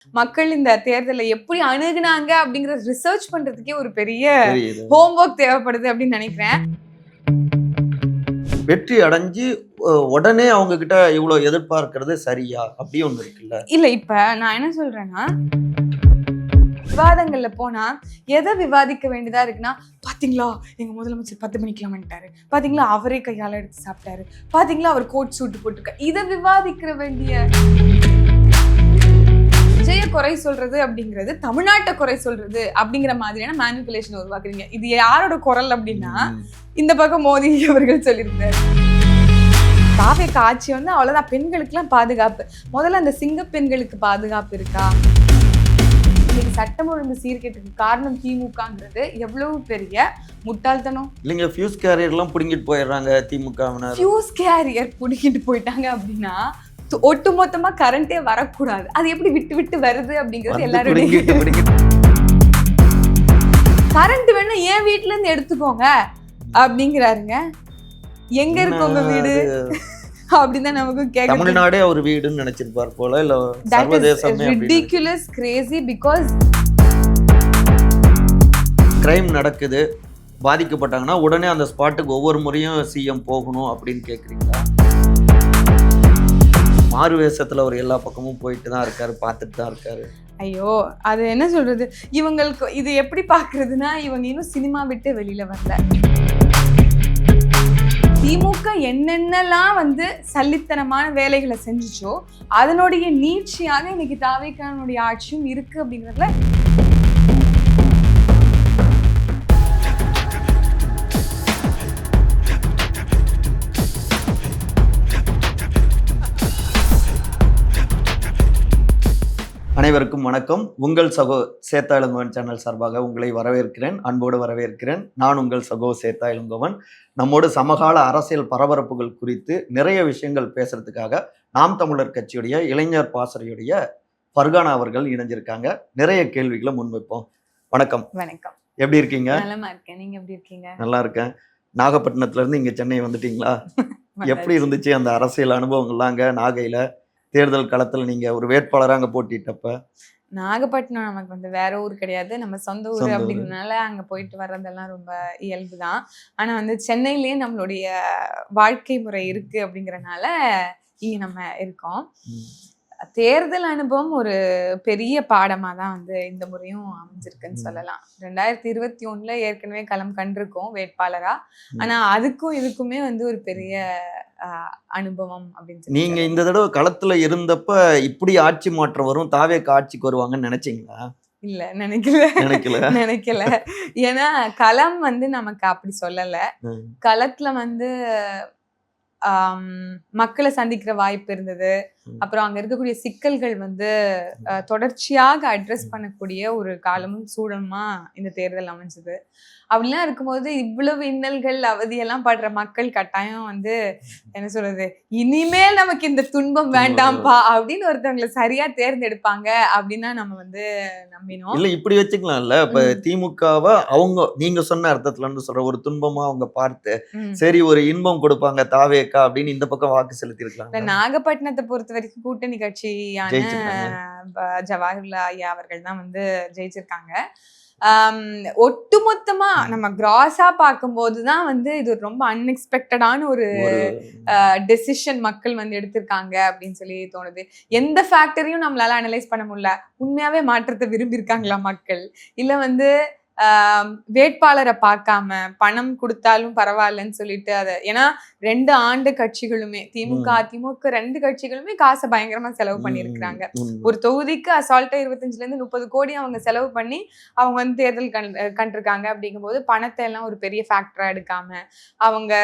மக்கள் இந்த தேர்தலை எப்படி அணுகுனாங்க அப்படிங்கிற ரிசர்ச் பண்றதுக்கே ஒரு பெரிய ஹோம்வொர்க் தேவைப்படுது அப்படின்னு நினைக்கிறேன். வெற்றி அடைஞ்சு உடனே அவங்க கிட்ட இவ்வளவு எதிர்பார்க்கிறது சரியா அப்படி ஒண்ணு இருக்குல்ல? இல்ல, இப்ப நான் என்ன சொல்றேன்னா, விவாதங்கள்ல போனா எதை விவாதிக்க வேண்டியதா இருக்குன்னா, பாத்தீங்களா எங்க முதலமைச்சர் 10 மணிக்கெல்லாம் வந்துட்டாரு, பாத்தீங்களா அவரே கையால எடுத்து சாப்பிட்டாரு, பாத்தீங்களா அவர் கோட் சூட்டு போட்டுருக்க, இதை விவாதிக்கிற வேண்டிய விஜய குறை சொல்றது அப்படிங்கிறது தமிழ்நாட்டை குறை சொல்றது அப்படிங்கிற மாதிரியான மேனிபுலேஷன் உருவாக்குறீங்க. இது யாரோட குரல் அப்படின்னா, இந்த பக்கம் மோடி அவர்கள் சொல்லியிருந்தாரு. தாவேக ஆட்சி வந்து அவ்வளவுதான், பெண்களுக்கு எல்லாம் பாதுகாப்பு. முதல்ல அந்த சிங்க பெண்களுக்கு பாதுகாப்பு இருக்கா? இன்னைக்கு சட்டம் ஒழுங்கு சீர்கேட்டுக்கு காரணம் திமுகங்கிறது எவ்வளவு பெரிய முட்டாள்தனம். இல்லைங்க, ஃபியூஸ் கேரியர் எல்லாம் புடிங்கிட்டு போயிடுறாங்க திமுக. ஃபியூஸ் கேரியர் புடிங்கிட்டு போயிட்டாங்க அப்படின்னா ஒட்டு மொத்தமா கரண்டே வரக்கூடாது. அது எப்படி விட்டு விட்டு வருது அப்படிங்கிறது எல்லாரும். கரண்ட் வேணா என் வீட்டுல இருந்து எடுத்துக்கோங்க அப்படிங்கிறாருங்க. எங்க இருக்கு உங்க வீடு அப்படிதான் நமக்கு கேட்க. தமிழ்நாடே ஒரு வீடுன்னு நினைச்சிருப்பார் போல. இல்ல சர்வதேசமே ridiculous, crazy, because கிரைம் நடக்குது, பாதிக்கப்பட்டாங்கன்னா உடனே அந்த ஸ்பாட்டுக்கு ஒவ்வொரு முறையும் சிஎம் போகணும் அப்படின்னு கேக்குறீங்களா? மாறு வேஷத்துல அவர் எல்லா பக்கமும் போயிட்டு தான் இருக்காரு, பார்த்துட்டு தான் இருக்காரு. ஐயோ, அது என்ன சொல்றது, இவங்களுக்கு இது எப்படி பாக்குறதுன்னா, இவங்க இன்னும் சினிமா விட்டு வெளியில வரல. திமுக என்னென்னலாம் வந்து சல்லித்தனமான வேலைகளை செஞ்சுச்சோ அதனுடைய நீட்சியாக இன்னைக்கு தாவேகாவுடைய ஆட்சியும் இருக்கு அப்படிங்கிறதுல அனைவருக்கும் வணக்கம். உங்கள் சகோ சேத்தா இளங்கோவன் சேனல் சார்பாக உங்களை வரவேற்கிறேன், அன்போடு வரவேற்கிறேன். நான் உங்கள் சகோ சேத்தா இளங்கோவன். நம்மோடு சமகால அரசியல் பரபரப்புகள் குறித்து நிறைய விஷயங்கள் பேசுறதுக்காக நாம் தமிழர் கட்சியுடைய இளைஞர் பாசறையுடைய ஃபர்கானா அவர்கள் இணைஞ்சிருக்காங்க. நிறைய கேள்விகளை முன்வைப்போம். வணக்கம். வணக்கம். எப்படி இருக்கீங்க? நலமா இருக்கேன். நீங்க எப்படி இருக்கீங்க? நல்லா இருக்கேன். நாகப்பட்டினத்துல இருந்து இங்க சென்னை வந்துட்டீங்களா? எப்படி இருந்துச்சு அந்த அரசியல் அனுபவங்கள்லாம்? அங்க நாகையில தேர்தல் களத்துல நீங்க ஒரு வேட்பாளராக அங்க போட்டிட்டப்ப? நாகப்பட்டினம் நமக்கு வந்து வேற ஊர் கிடையாது, நம்ம சொந்த ஊர் அப்படிங்கிறதுனால அங்க போயிட்டு வர்றதெல்லாம் ரொம்ப இயல்பு தான். ஆனா வந்து சென்னையிலேயே நம்மளுடைய வாழ்க்கை முறை இருக்கு அப்படிங்கறதுனால இங்க நம்ம இருக்கோம். தேர்தல் அனுபவம் ஒரு பெரிய பாடமா தான் வந்து இந்த முறையும் அமைஞ்சிருக்குன்னு சொல்லலாம். 2021 ஏற்கனவே களம் கண்டிருக்கோம் வேட்பாளரா. ஆனா அதுக்கும் இதுக்குமே வந்து ஒரு பெரிய அனுபவம் அப்படின்னு. நீங்க இந்த தடவை களத்துல இருந்தப்ப இப்படி ஆட்சி மாற்றம் வரும், தாவேக ஆட்சிக்கு வருவாங்கன்னு நினைச்சீங்களா? இல்ல, நினைக்கல. ஏன்னா களம் வந்து நமக்கு அப்படி சொல்லல. களத்துல வந்து மக்களை சந்திக்கிற வாய்ப்பு இருந்தது. அப்புறம் அங்க இருக்கக்கூடிய சிக்கல்கள் வந்து தொடர்ச்சியாக அட்ரஸ் பண்ணக்கூடிய ஒரு காலமும் சூழலுமா இந்த தேர்தல் அமைஞ்சது. அப்படிலாம் இருக்கும்போது இவ்வளவு இன்னல்கள் அவதியெல்லாம் படுற மக்கள் கட்டாயம் வந்து என்ன சொல்றது, இனிமேல் நமக்கு இந்த துன்பம் வேண்டாம்பா அப்படின்னு ஒருத்தவங்களை சரியா தேர்ந்தெடுப்பாங்க அப்படின்னு நம்ம வந்து நம்பினோம். இல்ல, இப்படி வச்சுக்கலாம்ல. இப்ப திமுகவை அவங்க நீங்க சொன்ன அர்த்தத்துல இருந்து சொல்ற ஒரு துன்பமா அவங்க பார்த்து சரி ஒரு இன்பம் கொடுப்பாங்க தாவேகா அப்படின்னு இந்த பக்கம் வாக்கு செலுத்தி இருக்கலாம். நாகப்பட்டினத்தை பொறுத்த வரைக்கும் கூட்டணி கட்சியான ஜவஹர்லால் ஐயா அவர்கள் தான் வந்து ஜெயிச்சிருக்காங்க. ஒட்டுமொத்தமா நம்ம கிராஸா பார்க்கும்போதுதான் வந்து இது ரொம்ப அன்எக்ஸ்பெக்டடான ஒரு டெசிஷன் மக்கள் வந்து எடுத்திருக்காங்க அப்படின்னு சொல்லி தோணுது. எந்த ஃபேக்டரையும் நம்மளால அனலைஸ் பண்ண முடியல. உண்மையாவே மாற்றத்தை விரும்பி இருக்காங்களா மக்கள், இல்ல வந்து வேட்பாளரை பார்க்காம பணம் கொடுத்தாலும் பரவாயில்லன்னு சொல்லிட்டு அதை, ஏன்னா 2 ஆண்டு கட்சிகளுமே திமுக அதிமுக 2 கட்சிகளுமே காசை பயங்கரமா செலவு பண்ணியிருக்கிறாங்க. ஒரு தொகுதிக்கு அசால்ட்டா 25-30 கோடி அவங்க செலவு பண்ணி அவங்க வந்து தேர்தல் கண்டிருக்காங்க. அப்படிங்கும் போது பணத்தை எல்லாம் ஒரு பெரிய ஃபேக்டரா எடுக்காம அவங்க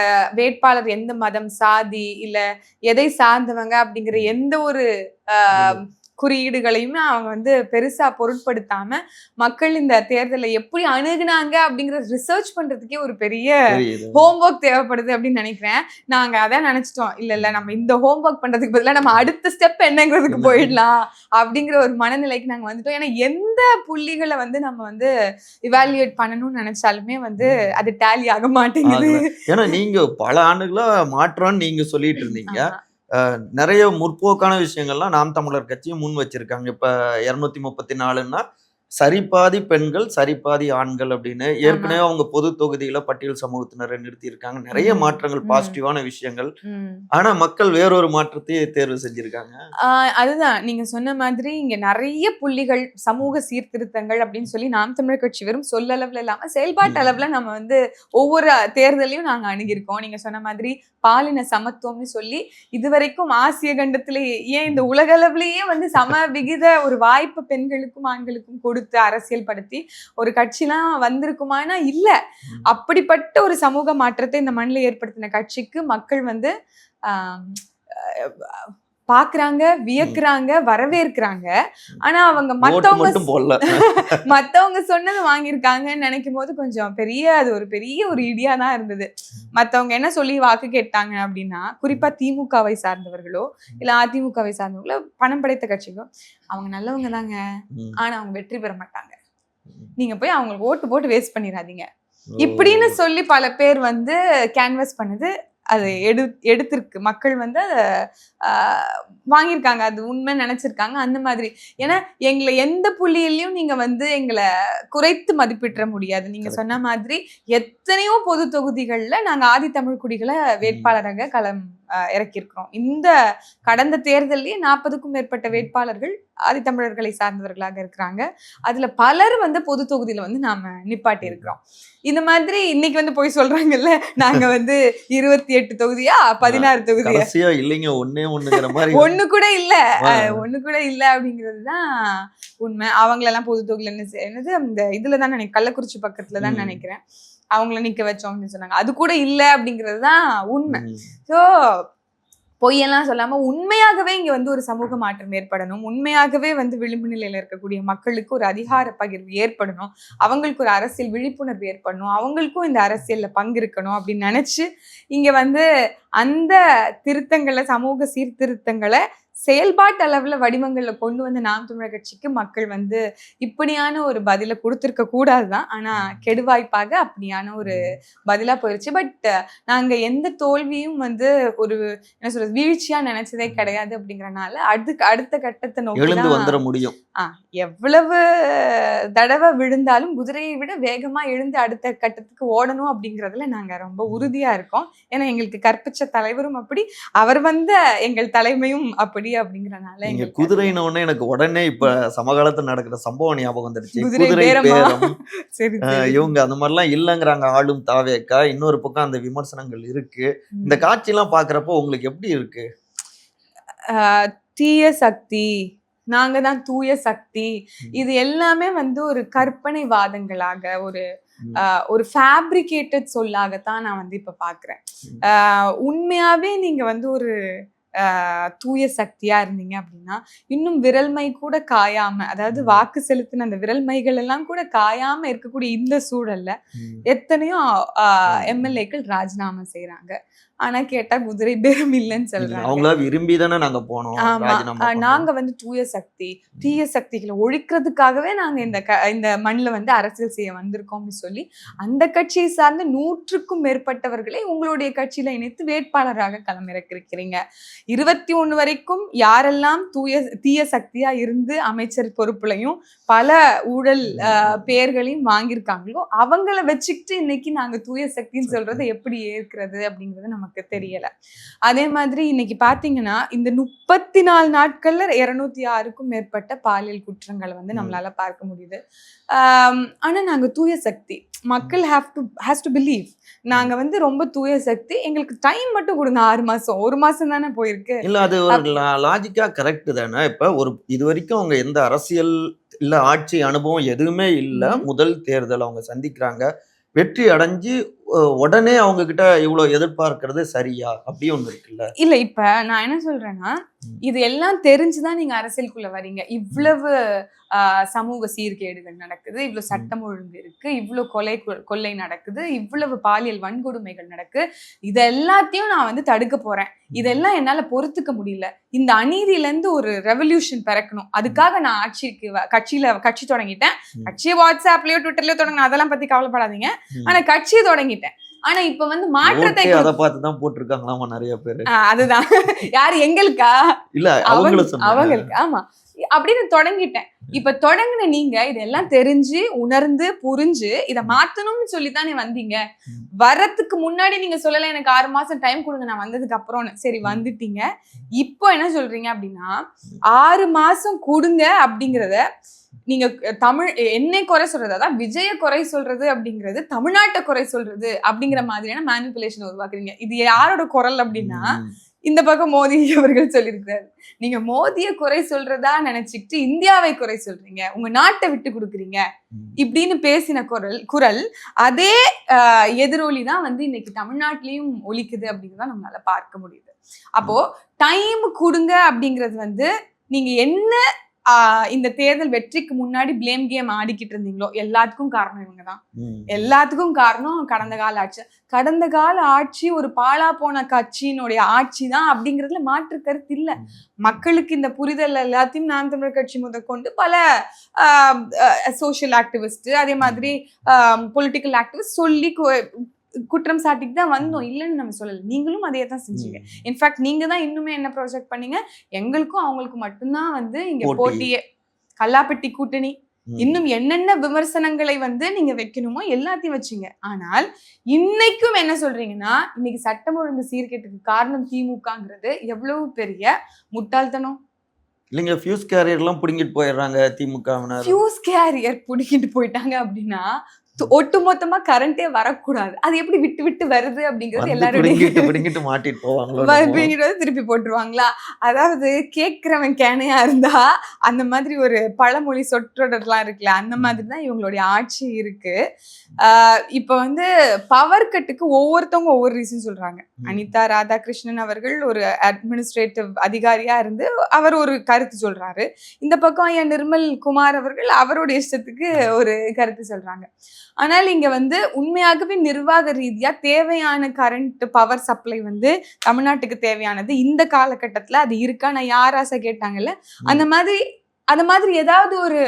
வேட்பாளர் எந்த மதம் சாதி இல்ல எதை சார்ந்தவங்க அப்படிங்கிற எந்த ஒரு குறியீடுகளையுமே அவங்க வந்து பெருசா பொருட்படுத்தாம மக்கள் இந்த தேர்தலை எப்படி அணுகுனாங்க அப்படிங்கிற ரிசர்ச் பண்றதுக்கே ஒரு பெரிய ஹோம்வொர்க் தேவைப்படுது அப்படின்னு நினைக்கிறேன். நாங்க அதான் நினைச்சிட்டோம், இல்ல நம்ம இந்த ஹோம்வொர்க் பண்றதுக்கு பதிலாக நம்ம அடுத்த ஸ்டெப் என்னங்கிறதுக்கு போயிடலாம் அப்படிங்கிற ஒரு மனநிலைக்கு நாங்க வந்துட்டோம். ஏன்னா எந்த புள்ளிகளை வந்து நம்ம வந்து இவாலுவேட் பண்ணணும்னு நினைச்சாலுமே வந்து அது டேலி ஆக மாட்டேங்குது. ஏன்னா நீங்க பல ஆண்டுகளா மாற்றம்னு நீங்க சொல்லிட்டு இருந்தீங்க. நிறைய முற்போக்கான விஷயங்கள்லாம் நாம் தமிழர் கட்சியும் முன் வச்சிருக்காங்க. இப்ப 234ன்னா சரிபாதி பெண்கள் சரிபாதி ஆண்கள் அப்படின்னு ஏற்கனவே அவங்க பொது தொகுதியில பட்டியல் சமூகத்தினரை நிறுத்தி இருக்காங்க. நிறைய மாற்றங்கள், பாசிட்டிவான விஷயங்கள். ஆனா மக்கள் வேறொரு மாற்றத்தையே தேர்வு செஞ்சிருக்காங்க. அதுதான் நீங்க சொன்ன மாதிரி இங்க நிறைய புள்ளிகள், சமூக சீர்திருத்தங்கள் அப்படின்னு சொல்லி நாம் தமிழர் கட்சி வெறும் சொல்லளவுல இல்லாம செயல்பாட்டு அளவுல நம்ம வந்து ஒவ்வொரு தேர்தலையும் நாங்க அணுகிருக்கோம். நீங்க சொன்ன மாதிரி பாலின சமத்துவம்னு சொல்லி இதுவரைக்கும் ஆசிய கண்டத்திலேயே, ஏன் இந்த உலக அளவுலயே வந்து சம விகித ஒரு வாய்ப்பு பெண்களுக்கும் ஆண்களுக்கும் கொடுத்து அரசியல் படுத்தி ஒரு கட்சிலாம் வந்திருக்குமானா இல்ல. அப்படிப்பட்ட ஒரு சமூக மாற்றத்தை இந்த மண்ணில் ஏற்படுத்தின கட்சிக்கு மக்கள் வந்து பாக்குறாங்க, வியக்குறாங்க, வரவேற்கிறாங்க. ஆனா அவங்க மத்தவங்க சொன்னது வாங்கியிருக்காங்கன்னு நினைக்கும் போது கொஞ்சம் அது ஒரு பெரிய ஒரு இடியா தான் இருந்தது. மத்தவங்க என்ன சொல்லி வாக்கு கேட்டாங்க அப்படின்னா, குறிப்பா திமுகவை சார்ந்தவர்களோ இல்ல அதிமுகவை சார்ந்தவர்களோ, பணம் படைத்த கட்சிகளோ, அவங்க நல்லவங்க தாங்க, ஆனா அவங்க வெற்றி பெற மாட்டாங்க, நீங்க போய் அவங்களுக்கு ஓட்டு போட்டு வேஸ்ட் பண்ணிடாதீங்க இப்படின்னு சொல்லி பல பேர் வந்து கேன்வஸ் பண்ணது அது எடுத்திருக்கு. மக்கள் வந்து வாங்கியிருக்காங்க, அது உண்மை நினைச்சிருக்காங்க அந்த மாதிரி. ஏன்னா எங்களை எந்த புள்ளியிலையும் நீங்க வந்து எங்களை குறைத்து மதிப்பிட முடியாது. நீங்க சொன்ன மாதிரி எத்தனையோ பொது தொகுதிகள்ல நாங்க ஆதி தமிழ் குடிகளை வேட்பாளராக களம் இறக்கியிருக்கிறோம். இந்த கடந்த தேர்தலிலேயே 40க்கும் மேற்பட்ட வேட்பாளர்கள் ஆதித்தமிழர்களை சார்ந்தவர்களாக இருக்கிறாங்க. அதுல பலர் வந்து பொது தொகுதியில வந்து நாம நிப்பாட்டி இருக்கிறோம். இந்த மாதிரி இன்னைக்கு வந்து போய் சொல்றாங்கல்ல, நாங்க வந்து 28 தொகுதியா 16 தொகுதியா இல்லைங்க, ஒண்ணு கூட இல்ல அப்படிங்கிறதுதான் உண்மை. அவங்களெல்லாம் பொது தொகுதியில என்னது அந்த இதுலதான் கள்ளக்குறிச்சி பக்கத்துலதான் நினைக்கிறேன் அவங்கள நிக்க வச்சோம் அப்படின்னு சொன்னாங்க. அது கூட இல்ல அப்படிங்கிறதுதான் உண்மை. சோ பொய்யெல்லாம் சொல்லாம உண்மையாகவே இங்க வந்து ஒரு சமூக மாற்றம் ஏற்படணும், உண்மையாகவே வந்து விளிம்பு நிலையில இருக்கக்கூடிய மக்களுக்கு ஒரு அதிகார பகிர்வு ஏற்படணும், அவங்களுக்கு ஒரு அரசியல் விழிப்புணர்வு ஏற்படணும், அவங்களுக்கும் இந்த அரசியல்ல பங்கு இருக்கணும் அப்படின்னு நினைச்சு இங்க வந்து அந்த திருத்தங்களை, சமூக சீர்திருத்தங்களை செயல்பாட்டு அளவுல வடிவங்கள்ல கொண்டு வந்து நாம் தமிழர் கட்சிக்கு மக்கள் வந்து இப்படியான ஒரு பதில கொடுத்திருக்க கூடாதுதான். ஆனா கெடுவாய்ப்பாக அப்படியான ஒரு பதிலா போயிருச்சு. பட் நாங்க எந்த தோல்வியும் வந்து ஒரு என்ன சொல்றது வீழ்ச்சியா நினைச்சதே கிடையாது. அப்படிங்கறனால அடுத்த கட்டத்தை நோக்கி வந்துட முடியும். எவ்வளவு தடவை விழுந்தாலும் குதிரையை விட வேகமா எழுந்து அடுத்த கட்டத்துக்கு ஓடணும் அப்படிங்கறதுல நாங்க ரொம்ப உறுதியா இருக்கோம். ஏன்னா எங்களுக்கு கற்பிச்ச தலைவரும் அப்படி, அவர் வந்த எங்கள் தலைமையும் அப்படி. அப்படிங்கறனால குதிரைன உடனே எனக்கு உடனே இப்ப சமகாலத்துல நடக்கிற சம்பவம் ஞாபகம் வந்துடுச்சு. குதிரை பேரம் இவங்க அந்த மாதிரிலாம் இல்லைங்கிறாங்க ஆளும் தாவேக்கா. இன்னொரு பக்கம் அந்த விமர்சனங்கள் இருக்கு. இந்த காட்சி எல்லாம் பாக்குறப்போ உங்களுக்கு எப்படி இருக்கு? தீய சக்தி, நாங்க தான் தூய சக்தி, இது எல்லாமே வந்து ஒரு கற்பனை வாதங்களாக ஒரு ஃபேப்ரிகேட்டட் சொல்லாகத்தான் நான் வந்து இப்ப பாக்குறேன். உண்மையாவே நீங்க வந்து ஒரு தூய சக்தியா இருந்தீங்க அப்படின்னா இன்னும் விரல்மை கூட காயாம, அதாவது வாக்கு செலுத்தின அந்த விரல்மைகள் எல்லாம் கூட காயாம இருக்கக்கூடிய இந்த சூழல்ல எத்தனையோ எம்எல்ஏக்கள் ராஜினாமா செய்யறாங்க. ஆனா கேட்டா குதிரை பேரம் இல்லைன்னு சொல்றாங்க. அவங்களா விரும்பிதானே நாங்க போனோம். நாங்க வந்து தூய சக்தி, தீய சக்திகளை ஒழிக்கிறதுக்காகவே நாங்க இந்த மண்ணில் வந்து அரசியல் செய்ய வந்திருக்கோம்னு சொல்லி அந்த கட்சியை சார்ந்த 100க்கும் மேற்பட்டவர்களை உங்களுடைய கட்சியில இணைத்து வேட்பாளராக களமிறக்கிறீங்க. 21 வரைக்கும் யாரெல்லாம் தீய சக்தியா இருந்து அமைச்சர் பொறுப்புலையும் பல ஊழல் பெயர்களையும் வாங்கியிருக்காங்களோ அவங்கள வச்சுக்கிட்டு இன்னைக்கு நாங்க தூய சக்தின்னு சொல்றது எப்படி ஏற்கிறது அப்படிங்கிறது நமக்கு தெரியல. அதே மாதிரி இன்னைக்கு பாத்தீங்கன்னா இந்த 34 நாட்கள்ல 206க்கும் மேற்பட்ட பாலியல் குற்றங்களை வந்து நம்மளால பார்க்க முடியுது. ஆனா நாங்க தூய சக்தி, மக்கள் ஹேஸ் டு பிலீவ் நாங்க வந்து ரொம்ப தூய சக்தி, எங்களுக்கு டைம் மட்டும் கொடுங்க. 6 மாசம் 1 மாசம் தானே போயிருக்கு. இல்ல அது ஒரு லாஜிக்கா கரெக்ட் தானே. இப்ப ஒரு இது வரைக்கும் அவங்க எந்த அரசியல் இல்ல ஆட்சி அனுபவம் எதுவுமே இல்ல, முதல் தேர்தல் அவங்க சந்திக்கிறாங்க, வெற்றி அடைஞ்சு உடனே அவங்க கிட்ட இவ்வளவு எதிர்பார்க்கறது சரியா? அப்படி ஒண்ணு இருக்குல்ல. இல்ல இப்ப நான் என்ன சொல்றேன்னா, இது எல்லாம் தெரிஞ்சுதான் நீங்க அரசியலுக்குள்ள வரீங்க. இவ்வளவு சமூக சீர்கேடுகள் நடக்குது, இவ்வளவு சட்டம் ஒழுங்கு இருக்கு, இவ்வளவு கொள்ளை நடக்குது, இவ்வளவு பாலியல் வன்கொடுமைகள் நடக்கு, இது எல்லாத்தையும் நான் வந்து தடுக்க போறேன், இதெல்லாம் என்னால பொறுத்துக்க முடியல, இந்த அநீதியில இருந்து ஒரு ரெவல்யூஷன் பிறக்கணும், அதுக்காக நான் கட்சி தொடங்கிட்டேன். கட்சியை வாட்ஸ்அப்லயோ ட்விட்டர்லயோ தொடங்கினேன், அதெல்லாம் பத்தி கவலைப்படாதீங்க. ஆனா கட்சியை தொடங்கிட்டேன், ஆனா இப்ப வந்து மாற்றத்தை அதை பார்த்துதான் போட்டிருக்காங்களாமா நிறைய பேரு. அதுதான் யாரு எங்களுக்கா இல்ல அவங்களுக்கு ஆமா அப்படின்னு தொடங்கிட்டேன். இப்ப தொடங்கின நீங்க இதெல்லாம் தெரிஞ்சு உணர்ந்து புரிஞ்சு இதை மாத்தணும்னு சொல்லித்தானே வந்தீங்க. வரத்துக்கு முன்னாடி நீங்க சொல்லல எனக்கு 6 மாசம் டைம் கொடுங்க நான் வந்ததுக்கு அப்புறம். சரி வந்துட்டீங்க. இப்போ என்ன சொல்றீங்க அப்படின்னா 6 மாசம் கொடுங்க அப்படிங்கறத நீங்க தமிழ் என்னை குறை சொல்றது, அதான் விஜய குறை சொல்றது அப்படிங்கிறது தமிழ்நாட்டை குறை சொல்றது அப்படிங்கிற மாதிரியான மேனிபுலேஷன் உருவாக்குறீங்க. இது யாரோட குரல் அப்படின்னா இந்த பக்கம் மோடி அவர்கள் சொல்லியிருக்கிறாரு. நீங்க மோதிய குறை சொல்றதா நினைச்சுக்கிட்டு இந்தியாவை குறை சொல்றீங்க, உங்க நாட்டை விட்டு கொடுக்குறீங்க இப்படின்னு பேசின குரல் அதே எதிரொலி தான் வந்து இன்னைக்கு தமிழ்நாட்டிலையும் ஒலிக்குது அப்படிங்கிறத நம்மளால பார்க்க முடியுது. அப்போ டைம் கொடுங்க அப்படிங்கிறது வந்து நீங்க என்ன இந்த தேர்தல் வெற்றிக்கு முன்னாடி பிளேம் கேம் ஆடிக்கிட்டு இருந்தீங்களோ எல்லாத்துக்கும் காரணம் இவங்கதான். எல்லாத்துக்கும் காரணம் கடந்த கால ஆட்சி ஒரு பாலா போன கட்சியினுடைய ஆட்சி தான் அப்படிங்கிறதுல மாற்று கருத்து இல்ல. மக்களுக்கு இந்த புரிதல் எல்லாத்தையும் நாம் தமிழர் கட்சி முதற்கொண்டு பல சோசியல் ஆக்டிவிஸ்ட் அதே மாதிரி பொலிட்டிக்கல் ஆக்டிவிஸ்ட் சொல்லி குற்றம் சாட்டிட்டு தான் வந்தோம். இல்லைன்னு நம்ம சொல்லல, நீங்களும் அதே தான் செஞ்சீங்க. இன்ஃபேக்ட் நீங்க தான் இன்னுமே என்ன ப்ராஜெக்ட் பண்ணீங்க, எங்களுக்கும் அவங்களுக்கும் மட்டும்தான் வந்து இங்க போட்டியே, கல்லாப்பட்டி கூட்டணி, இன்னும் என்னென்ன விமர்சனங்களை வந்து நீங்க வைக்கணுமோ எல்லாத்தையும் வச்சீங்க. ஆனால் இன்னைக்கும் என்ன சொல்றீங்கன்னா இன்னைக்கு சட்டம் ஒழுங்கு சீர்கேட்டுக்கு காரணம் திமுகங்கிறது எவ்வளவு பெரிய முட்டாள்தனம். இல்லைங்க, ஃபியூஸ் கேரியர் எல்லாம் புடிங்கிட்டு போயிடுறாங்க திமுக. ஃபியூஸ் கேரியர் புடிங்கிட்டு போயிட்டாங்க அப்படின்னா ஒட்டுமொத்தமா கரண்டே வரக்கூடாது. அது எப்படி விட்டு விட்டு வருது அப்படிங்கிறது எல்லாரும் மாட்டிட்டு போவாங்க, திருப்பி போட்டுருவாங்களா? அதாவது கேட்கிறவன் கேனையா இருந்தா அந்த மாதிரி ஒரு பழமொழி சொற்றொடர்லாம் இருக்குல்ல, அந்த மாதிரி தான் இவங்களுடைய ஆட்சி இருக்கு. இப்ப வந்து பவர் கட்டுக்கு ஒவ்வொருத்தவங்க ஒவ்வொரு ரீசன் சொல்றாங்க. அனிதா ராதாகிருஷ்ணன் அவர்கள் ஒரு அட்மினிஸ்ட்ரேட்டிவ் அதிகாரியா இருந்து அவர் ஒரு கருத்து சொல்றாரு. இந்த பக்கம் ஐயா நிர்மல் குமார் அவர்கள் அவருடைய இஷ்டத்துக்கு ஒரு கருத்து சொல்றாங்க. ஆனால் இங்க வந்து உண்மையாகவே நிர்வாக ரீதியா தேவையான கரண்ட் பவர் சப்ளை வந்து தமிழ்நாட்டுக்கு தேவையானது இந்த காலகட்டத்துல அது இருக்கா? நான் யாராசை கேட்டாங்கல்ல, அந்த மாதிரி ஏதாவது ஒரு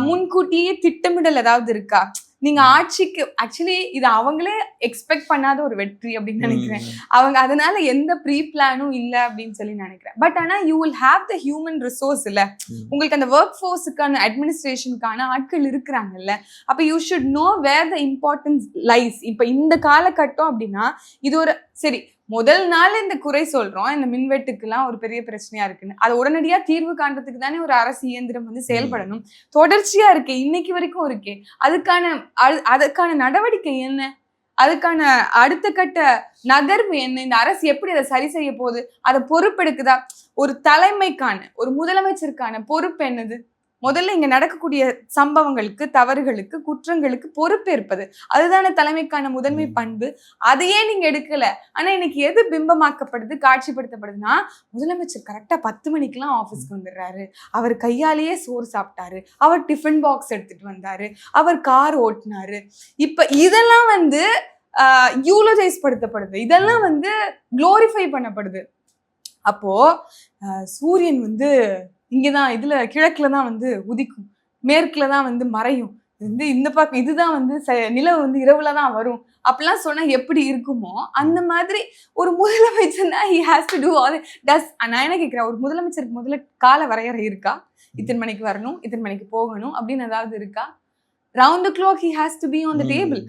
முன்கூட்டியே திட்டமிடல் ஏதாவது இருக்கா? நீங்க ஆட்சிக்கு ஆக்சுவலி இது அவங்களே எக்ஸ்பெக்ட் பண்ணாத ஒரு வெற்றி அப்படின்னு நினைக்கிறேன். அவங்க அதனால எந்த ப்ரீ பிளானும் இல்லை அப்படின்னு சொல்லி நினைக்கிறேன். பட் ஆனா you will have the human resource இல்ல, உங்களுக்கு அந்த ஒர்க் ஃபோர்ஸுக்கான அட்மினிஸ்ட்ரேஷனுக்கான ஆட்கள் இருக்கிறாங்கல்ல. அப்ப you should know where the importance lies. இப்ப இந்த காலகட்டம் அப்படின்னா இது ஒரு சரி முதல் நாள் இந்த குறை சொல்றோம், இந்த மின்வெட்டுக்கெல்லாம் ஒரு பெரிய பிரச்சனையா இருக்குன்னு, அது உடனடியா தீர்வு காண்றதுக்கு தானே ஒரு அரசு இயந்திரம் வந்து செயல்படணும். தொடர்ச்சியா இருக்கே, இன்னைக்கு வரைக்கும் இருக்கே, அதுக்கான நடவடிக்கை என்ன, அதுக்கான அடுத்த கட்ட நகர்வு என்ன, இந்த அரசு எப்படி அதை சரி செய்ய போகுது, அதை பொறுப்பெடுக்குதா? ஒரு தலைமைக்கான ஒரு முதலமைச்சருக்கான பொறுப்பு என்னது? முதல்ல இங்க நடக்கக்கூடிய சம்பவங்களுக்கு, தவறுகளுக்கு, குற்றங்களுக்கு பொறுப்பேற்பது, அதுதானே தலைமைக்கான முதன்மை பண்பு. அதையே நீங்க எடுக்கல. ஆனா இன்னைக்கு எது பிம்பமாக்கப்படுது, காட்சிப்படுத்தப்படுதுன்னா முதலமைச்சர் கரெக்டா 10 மணிக்கெல்லாம் ஆபீஸ்க்கு வந்துடுறாரு, அவர் கையாலேயே சோறு சாப்பிட்டாரு, அவர் டிஃபன் பாக்ஸ் எடுத்துட்டு வந்தாரு, அவர் கார் ஓட்டினாரு. இப்ப இதெல்லாம் வந்து யூலோஜைஸ் படுத்தப்படுது, இதெல்லாம் வந்து குளோரிஃபை பண்ணப்படுது. அப்போ சூரியன் வந்து இங்கதான் இதுல கிழக்குல தான் வந்து உதிக்கும், மேற்குல தான் வந்து மறையும், வந்து இந்த பக்கம் இதுதான் வந்து நிலவு வந்து இரவுல தான் வரும் அப்படிலாம் சொன்னா எப்படி இருக்குமோ அந்த மாதிரி ஒரு முதலமைச்சர்னா he has to do all டஸ். நான் என்ன கேட்கிறேன், ஒரு முதலமைச்சருக்கு முதல்ல கால வரையறை இருக்கா? இத்தனை மணிக்கு வரணும், இத்தனை மணிக்கு போகணும் அப்படின்னு ஏதாவது இருக்கா? Round the clock he has to be on the table.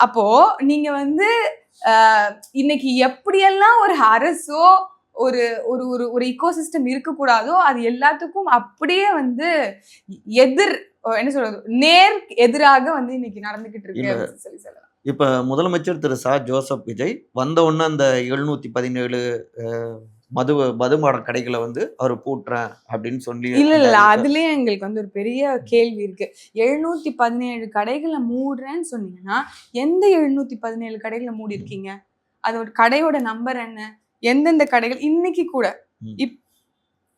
அப்போ நீங்க வந்து இன்னைக்கு எப்படியெல்லாம் ஒரு அரசோ ஒரு ஒரு ஒரு ஒரு இக்கோசிஸ்டம் இருக்கக்கூடாதோ அது எல்லாத்துக்கும் அப்படியே வந்து என்ன சொல்றது, நேர் எதிராக வந்து இன்னைக்கு நடந்துகிட்டு இருக்கு சொல்லி சொல்லலாம். இப்ப முதலமைச்சர் திரு ச ஜோசப் விஜய் வந்த உடனே அந்த 717 மதுபான கடைகளை வந்து அவர் பூட்டுறேன் அப்படின்னு சொல்லி இல்ல அதுலயே எங்களுக்கு வந்து ஒரு பெரிய கேள்வி இருக்கு. 717 கடைகளை மூடுறேன்னு சொன்னீங்கன்னா எந்த 717 கடைகளை மூடி இருக்கீங்க? அதோட கடையோட நம்பர் என்ன, எந்தெந்த கடைகள்? இன்னைக்கு கூட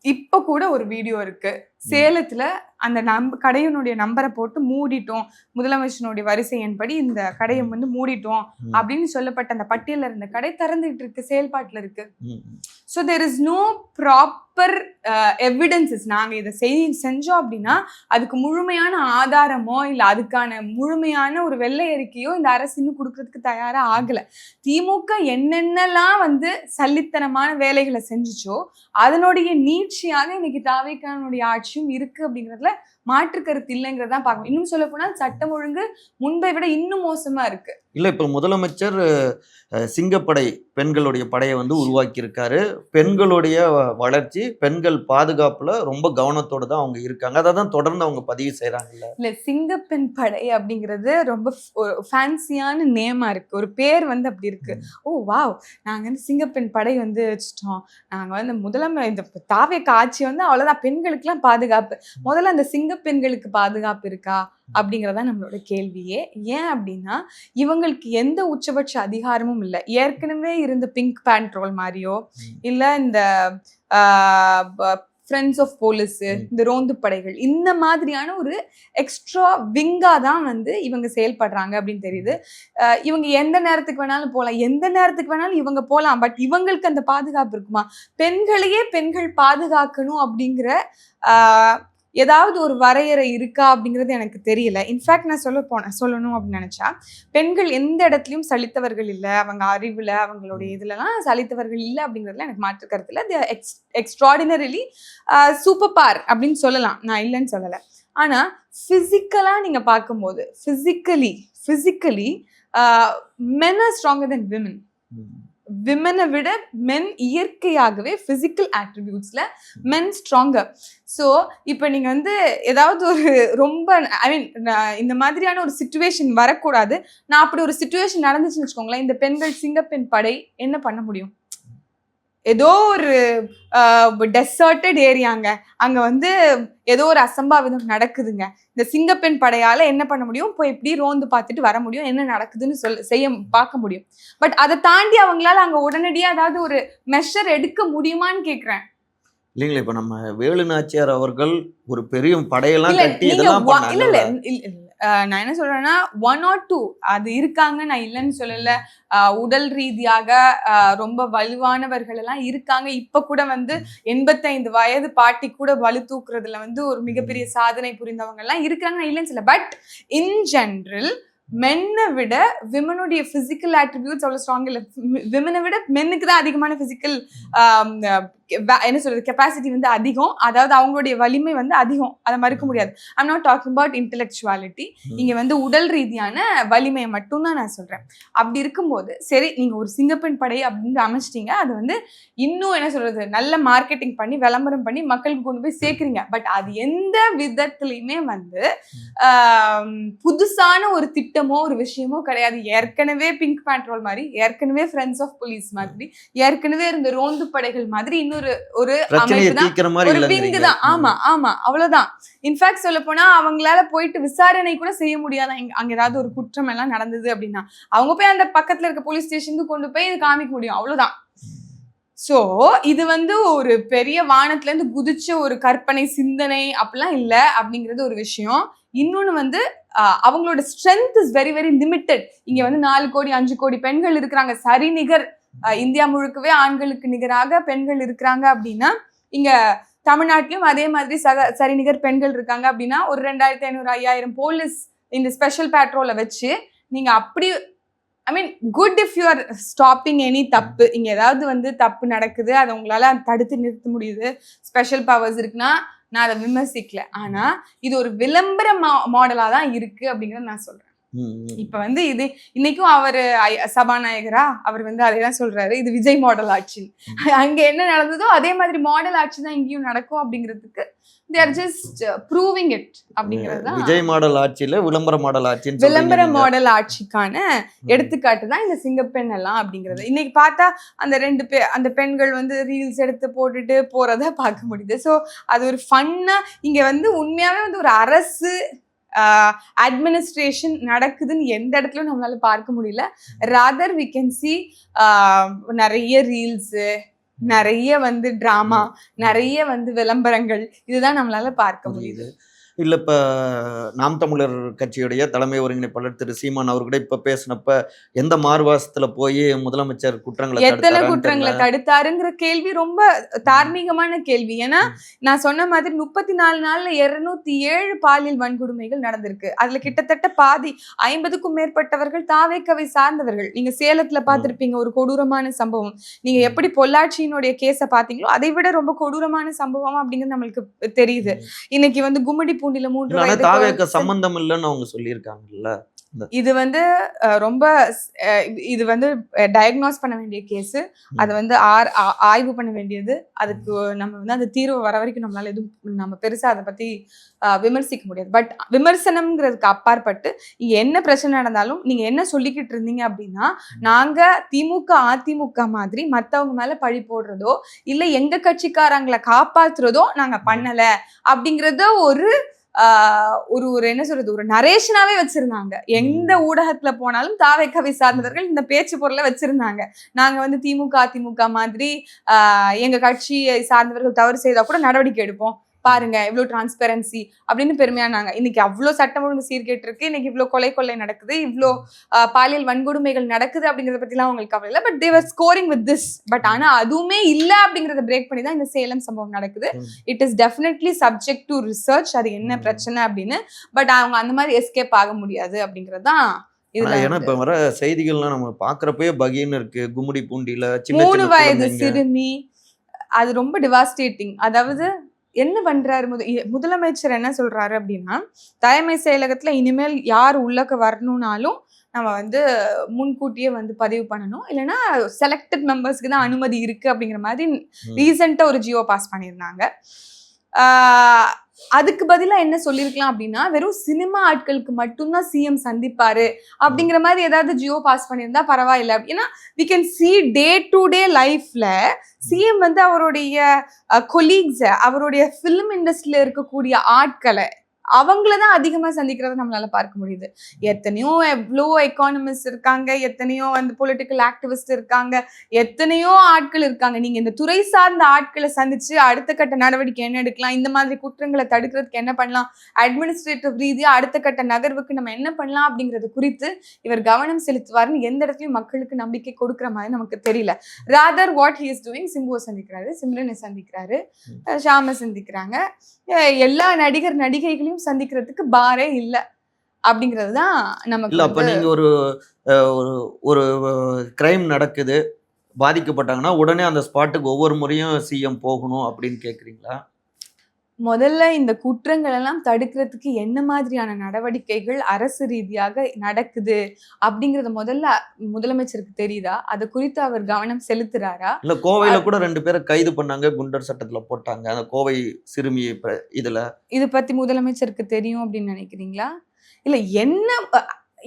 இப்ப கூட ஒரு வீடியோ இருக்கு, சேலத்துல அந்த கடையினுடைய நம்பரை போட்டு மூடிட்டோம், முதலமைச்சனுடைய வரிசை என்படி இந்த கடையை வந்து மூடிட்டோம் அப்படின்னு சொல்லப்பட்ட அந்த பட்டியல இருந்த கடை திறந்துட்டு இருக்கு, செயல்பாட்டுல இருக்கு. So there is no proper evidences. நாங்க இதை செஞ்சோம் அப்படின்னா அதுக்கு முழுமையான ஆதாரமோ இல்ல அதுக்கான முழுமையான ஒரு வெள்ளை அறிக்கையோ இந்த அரசு இன்னும் கொடுக்கறதுக்கு தயாரா ஆகல. திமுக என்னென்னலாம் வந்து சல்லித்தனமான வேலைகளை செஞ்சுச்சோ அதனுடைய நீட்சியாக இன்னைக்கு தாவேக்கானுடைய ஆட்சியும் இருக்கு அப்படிங்கிறதுல மாற்று கருத்து இல்லைங்கிறதான் பார்க்கணும். இன்னும் சொல்ல போனால் சட்டம் ஒழுங்கு முன்பை விட இன்னும் மோசமா இருக்கு. இல்ல இப்ப முதலமைச்சர் சிங்கப்படை பெண்களுடைய படையை வந்து உருவாக்கி இருக்காரு. பெண்களுடைய வளர்ச்சி, பெண்கள் பாதுகாப்புல ரொம்ப கவனத்தோட தான் அவங்க இருக்காங்க. அதை தான் தொடர்ந்து அவங்க பதிவு செய்யறாங்கல்ல. இல்ல, சிங்கப்பெண் படை அப்படிங்கிறது ரொம்ப ஃபேன்சியான நேமா இருக்கு, ஒரு பேர் வந்து அப்படி இருக்கு. ஓ வாவ், நாங்க வந்து சிங்கப்பெண் படை வந்து வச்சுட்டோம், நாங்க வந்து இந்த தாவேக்கா ஆட்சி வந்து அவ்வளவுதான், பெண்களுக்குலாம் பாதுகாப்பு. முதல்ல அந்த சிங்கப்பெண்களுக்கு பாதுகாப்பு இருக்கா அப்படிங்கறதா நம்மளோட கேள்வியே. ஏன் அப்படின்னா இவங்களுக்கு எந்த உச்சபட்ச அதிகாரமும் இல்லை. ஏற்கனவே இருந்த பிங்க் பேட்ரோல் மாதிரியோ இல்ல இந்த ஃப்ரெண்ட்ஸ் ஆஃப் போலீஸ், இந்த ரோந்து படைகள், இந்த மாதிரியான ஒரு எக்ஸ்ட்ரா விங்கா தான் வந்து இவங்க செயல்படுறாங்க அப்படின்னு தெரியுது. இவங்க எந்த நேரத்துக்கு வேணாலும் போகலாம், எந்த நேரத்துக்கு வேணாலும் இவங்க போகலாம். பட் இவங்களுக்கு அந்த பாதுகாப்பு இருக்குமா? பெண்களையே பெண்கள் பாதுகாக்கணும் அப்படிங்கிற ஏதாவது ஒரு வரையறை இருக்கா அப்படிங்கிறது எனக்கு தெரியல. இன்ஃபேக்ட் நான் சொல்லணும் அப்படின்னு நினைச்சா, பெண்கள் எந்த இடத்துலையும் சலித்தவர்கள் இல்லை, அவங்க அறிவுல அவங்களுடைய இதுலலாம் சலித்தவர்கள் இல்லை அப்படிங்கிறதுல எனக்கு மாற்று கருத்து இல்லை. எக்ஸ்ட்ராடினரிலி சூப்பர் பார் அப்படின்னு சொல்லலாம், நான் இல்லைன்னு சொல்லலை. ஆனா பிசிக்கலா நீங்க பார்க்கும்போது physically men are stronger than women. விமனை விட மென் இயற்கையாகவே பிசிக்கல் ஆட்ரிபியூட்ஸ்ல மென் ஸ்ட்ராங்கர். ஸோ இப்போ நீங்க வந்து ஏதாவது ஒரு ரொம்ப இந்த மாதிரியான ஒரு சிச்சுவேஷன் வரக்கூடாது. நான் அப்படி ஒரு சிச்சுவேஷன் நடந்துச்சுன்னு வச்சுக்கோங்களேன், இந்த பெண்கள் சிங்கப்பெண் படை என்ன பண்ண முடியும்? ஏதோ ஒரு டெசர்டட் ஏரியாங்க, அங்க வந்து ஏதோ ஒரு அசம்பாவிதம் நடக்குதுங்க, இந்த சிங்கப்பெண் படையால என்ன பண்ண முடியும்? போய் எப்படி ரோந்து பார்த்துட்டு வர முடியும், என்ன நடக்குதுன்னு பார்க்க முடியும். பட் அதை தாண்டி அவங்களால அங்க உடனடியா ஏதாவது ஒரு மெஷர் எடுக்க முடியுமான்னு கேக்குறேன். இல்லைங்களா, இப்ப நம்ம வேலு நாச்சியார் அவர்கள் ஒரு பெரிய படையெல்லாம் கட்டி இதெல்லாம் பண்ணாங்க. நான் என்ன சொல்றேன்னா 1 or 2 அது இருக்காங்க, நான் இல்லைன்னு சொல்லல. உடல் ரீதியாக ரொம்ப வலுவானவர்கள் எல்லாம் இருக்காங்க. இப்ப கூட வந்து 85 வயது பாட்டி கூட வலு தூக்குறதுல வந்து ஒரு மிகப்பெரிய சாதனை புரிந்தவங்க எல்லாம் இருக்காங்க, நான் இல்லைன்னு சொல்லல. பட் இன் ஜென்ரல் மென்னை விட விமனுடைய பிசிக்கல் ஆட்ரிபியூட்ஸ் அவ்வளவு ஸ்ட்ராங் இல்லை. விமனை விட மென்னுக்கு தான் அதிகமான பிசிக்கல் என்ன சொல்றது கெப்பாசிட்டி வந்து அதிகம், அதாவது அவங்களுடைய வலிமை வந்து அதிகம், அதை மறுக்க முடியாது. ஐம் நாட் டாக்கிங் அபவுட் இன்டெலெக்சுவாலிட்டி, இங்க வந்து உடல் ரீதியான வலிமையை மட்டும்தான் நான் சொல்றேன். அப்படி இருக்கும்போது சரி, நீங்க ஒரு சிங்கப்பெண் படை அப்படின்னு அமைச்சிட்டீங்க, அது வந்து இன்னும் என்ன சொல்றது நல்ல மார்க்கெட்டிங் பண்ணி விளம்பரம் பண்ணி மக்களுக்கு கொண்டு போய் சேர்க்குறீங்க. பட் அது எந்த விதத்துலையுமே வந்து புதுசான ஒரு திட்டமோ ஒரு விஷயமோ கிடையாது. ஏற்கனவே பிங்க் பேட்ரோல் மாதிரி, ஏற்கனவே ஃப்ரெண்ட்ஸ் ஆஃப் போலீஸ் மாதிரி, ஏற்கனவே இருந்த ரோந்து படைகள் மாதிரி இன்னொரு ஒரு அமைப்பு தான், ஒரு விங்கு தான். ஆமா ஆமா, அவ்வளவுதான். இன்ஃபேக்ட் சொல்ல போனா அவங்களால போயிட்டு விசாரணை கூட செய்ய முடியாத, அங்க ஏதாவது ஒரு குற்றம் எல்லாம் நடந்தது அப்படின்னா அவங்க போய் அந்த பக்கத்துல இருக்க போலீஸ் ஸ்டேஷனுக்கு கொண்டு போய் இது காமிக்க முடியும், அவ்வளவுதான். சோ இது வந்து ஒரு பெரிய வானத்துல இருந்து குதிச்ச ஒரு கற்பனை சிந்தனை அப்படிலாம் இல்லை அப்படிங்கிறது ஒரு விஷயம். இன்னொன்னு வந்து அவங்களோட strength is very very limited. இங்க வந்து 4 கோடி 5 கோடி பெண்கள் இருக்கிறாங்க, சரி நிகர் இந்தியா முழுக்கவே ஆண்களுக்கு நிகராக பெண்கள் இருக்கிறாங்க அப்படின்னா, இங்க தமிழ்நாட்டிலும் அதே மாதிரி சரிநிகர் பெண்கள் இருக்காங்க அப்படின்னா, ஒரு 2500 5000 போலீஸ் இந்த ஸ்பெஷல் பேட்ரோலை வச்சு நீங்க அப்படி good if you are stopping any தப்பு. இங்க ஏதாவது வந்து தப்பு நடக்குது, அதை உங்களால தடுத்து நிறுத்த முடியுது, ஸ்பெஷல் பவர்ஸ் இருக்குன்னா நான் அதை விமர்சிக்கல. ஆனா இது ஒரு விளம்பர மாடலா தான் இருக்கு அப்படிங்கறத நான் சொல்றேன். இப்ப வந்து இது இன்னைக்கும் அவரு சபாநாயகரா அவர் வந்து அதைதான் சொல்றாரு, இது விஜய் மாடல் ஆட்சி. அங்க என்ன நடந்ததோ அதே மாதிரி மாடல் ஆட்சி தான் இங்கேயும் நடக்கும் அப்படிங்கிறதுக்கு they are just proving it அப்படிங்கிறது. விஜய் மாடல் ஆட்சியில விளம்பர மாடல் ஆட்சி, விளம்பர மாடல் ஆட்சிக்கான எடுத்துக்காட்டு தான் இந்த சிங்கப்பெண் எல்லாம் அப்படிங்கிறது. இன்னைக்கு பார்த்தா அந்த பெண்கள் வந்து ரீல்ஸ் எடுத்து போட்டுட்டு போறத பார்க்க முடியுது. ஸோ அது ஒரு ஃபன்னா, இங்க வந்து உண்மையாவே வந்து ஒரு அரசு அட்மினிஸ்ட்ரேஷன் நடக்குதுன்னு எந்த இடத்துலயும் நம்மளால பார்க்க முடியல. ராதர் வி கேன் சி நிறைய ரீல்ஸ், நிறைய வந்து டிராமா, நிறைய வந்து விளம்பரங்கள், இதுதான் நம்மளால பார்க்க முடியுது. இல்ல இப்ப நாம் தமிழர் கட்சியுடைய தலைமை ஒருங்கிணைப்பாளர் திரு சீமான் அவர்கிட்ட இப்ப பேசினப்ப எந்த மார்வாசத்துல போய் முதலமைச்சர் குற்றங்களை எத்தனை குற்றங்களை தடுத்தாருங்கிற கேள்வி ரொம்ப தார்மீகமான கேள்வி. ஏன்னா நான் சொன்ன மாதிரி 34 நாள்ல 207 பாலியல் வன்கொடுமைகள் நடந்திருக்கு. அதுல கிட்டத்தட்ட பாதி 50க்கும் மேற்பட்டவர்கள் தாவேக்கவை சார்ந்தவர்கள். நீங்க சேலத்துல பார்த்திருப்பீங்க ஒரு கொடூரமான சம்பவம். நீங்க எப்படி பொள்ளாச்சியினுடைய கேஸ பாத்தீங்களோ அதை விட ரொம்ப கொடூரமான சம்பவம் அப்படிங்கிறது நம்மளுக்கு தெரியுது. இன்னைக்கு வந்து கும்மிடி பூண்டில 3 வயது சம்பந்தம் இல்லைன்னு அவங்க சொல்லியிருக்காங்கல்ல. இது வந்து ரொம்ப இது வந்து டயக்னோஸ் பண்ண வேண்டிய கேஸ். அதை வந்து ஆய்வு பண்ண வேண்டியது. அதுக்கு நம்ம வந்து அந்த தீர்வு வர வரைக்கும் நம்மளால எதுவும் நம்ம பெருசா அதை பத்தி விமர்சிக்க முடியாது. பட் விமர்சனம்ங்கிறதுக்கு அப்பாற்பட்டு இங்க என்ன பிரச்சனை நடந்தாலும் நீங்க என்ன சொல்லிக்கிட்டு இருந்தீங்க அப்படின்னா, நாங்க திமுக அதிமுக மாதிரி மத்தவங்க மேல பழி போடுறதோ இல்ல எங்க கட்சிக்காரங்களை காப்பாத்துறதோ நாங்க பண்ணல அப்படிங்கறத ஒரு என்ன சொல்றது, ஒரு நரேஷனாவே வச்சிருந்தாங்க. எந்த ஊடகத்துல போனாலும் தாவேக்கவை சார்ந்தவர்கள் இந்த பேச்சு பொருளை வச்சிருந்தாங்க. நாங்க வந்து திமுக அதிமுக மாதிரி எங்க கட்சியை சார்ந்தவர்கள் தவறு செய்தா கூட நடவடிக்கை எடுப்போம், பாருங்க இவ்வளவு டிரான்ஸ்பெரன்சி அப்படின்னு பெருமையானாங்க. இன்னைக்கு அவ்வளவு சட்டம் ஒழுங்கு சீர்கேட்டு இருக்கு, இன்னைக்கு இவ்வளவு கொலை நடக்குது, இவ்வளோ பாலியல் வன்கொடுமைகள் நடக்குது அப்படிங்கறத பத்தி எல்லாம் அவங்களுக்கு கவலை இல்லை. But they were scoring with this. But ஆனா அதுவுமே இல்ல அப்படிங்கறத பிரேக் பண்ணி தான் இந்த சேலம் சம்பவம் நடக்குது. It is definitely subject to research, அது என்ன பிரச்சனை அப்படின்னு. பட் அவங்க அந்த மாதிரி எஸ்கேப் ஆக முடியாது அப்படிங்கறதுதான். ஏன்னா இப்ப வர செய்திகள்லாம் நம்ம பாக்குறப்பே பகீன்னு இருக்கு. கும்மிடி பூண்டியில 3 வயது சிறுமி, அது ரொம்ப டிவாஸ்டேட்டிங். அதாவது என்ன பண்றாரு முதலமைச்சர் என்ன சொல்றாரு அப்படின்னா, தலைமை செயலகத்துல இனிமேல் யார் உள்ளக்க வரணும்னாலும் நம்ம வந்து முன்கூட்டியே வந்து பதிவு பண்ணணும், இல்லைன்னா செலக்டட் மெம்பர்ஸ்க்கு தான் அனுமதி இருக்கு அப்படிங்கிற மாதிரி ரீசெண்டா ஒரு ஜியோ பாஸ் பண்ணியிருந்தாங்க. அதுக்கு பதிலா என்ன சொல்லிருக்கலாம் அப்படின்னா, வெறும் சினிமா ஆட்களுக்கு மட்டும்தான் சிஎம் சந்திப்பாரு அப்படிங்கிற மாதிரி ஏதாவது ஜியோ பாஸ் பண்ணியிருந்தா பரவாயில்ல. ஏன்னா we can see day to day லைஃப்ல சிஎம் வந்து அவருடைய கொலீக்ஸை, அவருடைய பிலிம் இண்டஸ்ட்ரியில இருக்கக்கூடிய ஆட்களை, அவங்களதான் அதிகமா சந்திக்கிறத நம்மளால பார்க்க முடியுது. எத்தனையோ எவ்வளோ எக்கானமிஸ்ட் இருக்காங்க, எத்தனையோ வந்து பொலிட்டிக்கல் ஆக்டிவிஸ்ட் இருக்காங்க, எத்தனையோ ஆட்கள் இருக்காங்க. நீங்க இந்த துறை சார்ந்த ஆட்களை சந்திச்சு அடுத்த கட்ட நடவடிக்கை என்ன எடுக்கலாம், இந்த மாதிரி குற்றங்களை தடுக்கிறதுக்கு என்ன பண்ணலாம், அட்மினிஸ்ட்ரேட்டிவ் ரீதியா அடுத்த கட்ட நகர்வுக்கு நம்ம என்ன பண்ணலாம் அப்படிங்கிறது குறித்து இவர் கவனம் செலுத்துவாருன்னு எந்த இடத்துலயும் மக்களுக்கு நம்பிக்கை கொடுக்குற மாதிரி நமக்கு தெரியல. Rather what he is doing, சிம்புவை சந்திக்கிறாரு, சிம்ரனை சந்திக்கிறாரு, ஷாம சந்திக்கிறாங்க, எல்லா நடிகர் நடிகைகளையும் சந்திக்கிறதுக்கு பாரே இல்ல அப்படிங்கிறதுதான் நமக்கு. அப்ப நீங்க ஒரு கிரைம் நடக்குது, பாதிக்கப்பட்டாங்கன்னா உடனே அந்த ஸ்பாட்டுக்கு ஒவ்வொரு முறையும் சிஎம் போகணும் அப்படின்னு கேக்குறீங்களா? முதல்ல இந்த குற்றங்கள் எல்லாம் தடுக்கிறதுக்கு என்ன மாதிரியான நடவடிக்கைகள் அரசு ரீதியாக நடக்குது அப்படிங்கறது முதல்ல முதலமைச்சருக்கு தெரியுதா? அது குறித்து அவர் கவனம் செலுத்துறாரா? இல்ல கோவையில கூட 2 பேரை கைது பண்ணாங்க, குண்டர் சட்டத்துல போட்டாங்க, அந்த கோவை சிறுமி இது பத்தி முதலமைச்சருக்கு தெரியும் அப்படின்னு நினைக்கிறீங்களா? இல்ல என்ன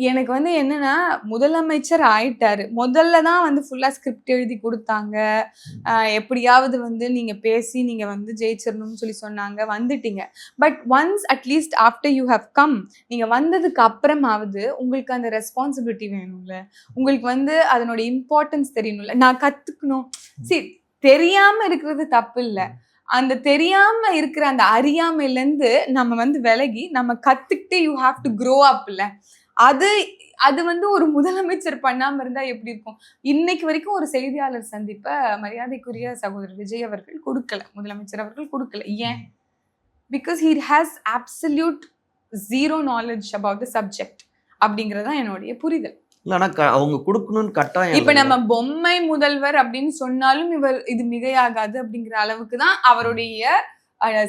எனக்கு வந்து என்னன்னா, முதலமைச்சர் ஆயிட்டாரு, முதல்ல தான் வந்து ஃபுல்லா ஸ்கிரிப்ட் எழுதி கொடுத்தாங்க, எப்படியாவது வந்து நீங்க பேசி நீங்க வந்து ஜெயிச்சிடணும்னு சொல்லி சொன்னாங்க, வந்துட்டீங்க. But once at least after you have come, நீங்க வந்ததுக்கு அப்புறமாவது உங்களுக்கு அந்த ரெஸ்பான்சிபிலிட்டி வேணும்ல, உங்களுக்கு வந்து அதனோட இம்பார்ட்டன்ஸ் தெரியணும்ல. நான் கத்துக்கணும், சரி தெரியாம இருக்கிறது தப்பு இல்லை, அந்த தெரியாம இருக்கிற அந்த அறியாமையிலேருந்து நம்ம வந்து விலகி நம்ம கத்துக்கிட்டு you have to grow up இல்ல. அது வந்து ஒரு முதலமைச்சர் பண்ணாம இருந்தா எப்படி இருக்கும்? இன்னைக்கு வரைக்கும் ஒரு செய்தியாளர் சந்திப்ப மரியாதைக்குரிய சகோதரர் விஜய் அவர்கள் கொடுக்கல, முதலமைச்சர் அவர்கள் கொடுக்கல. ஏன்? Because he has absolute zero knowledge about the subject அப்படிங்கறதா என்னுடைய புரிதல். அவங்க கொடுக்கணும்னு கட்டாயம். இப்ப நம்ம பொம்மை முதல்வர் அப்படின்னு சொன்னாலும் இது மிகையாகாது அப்படிங்கிற அளவுக்கு தான் அவருடைய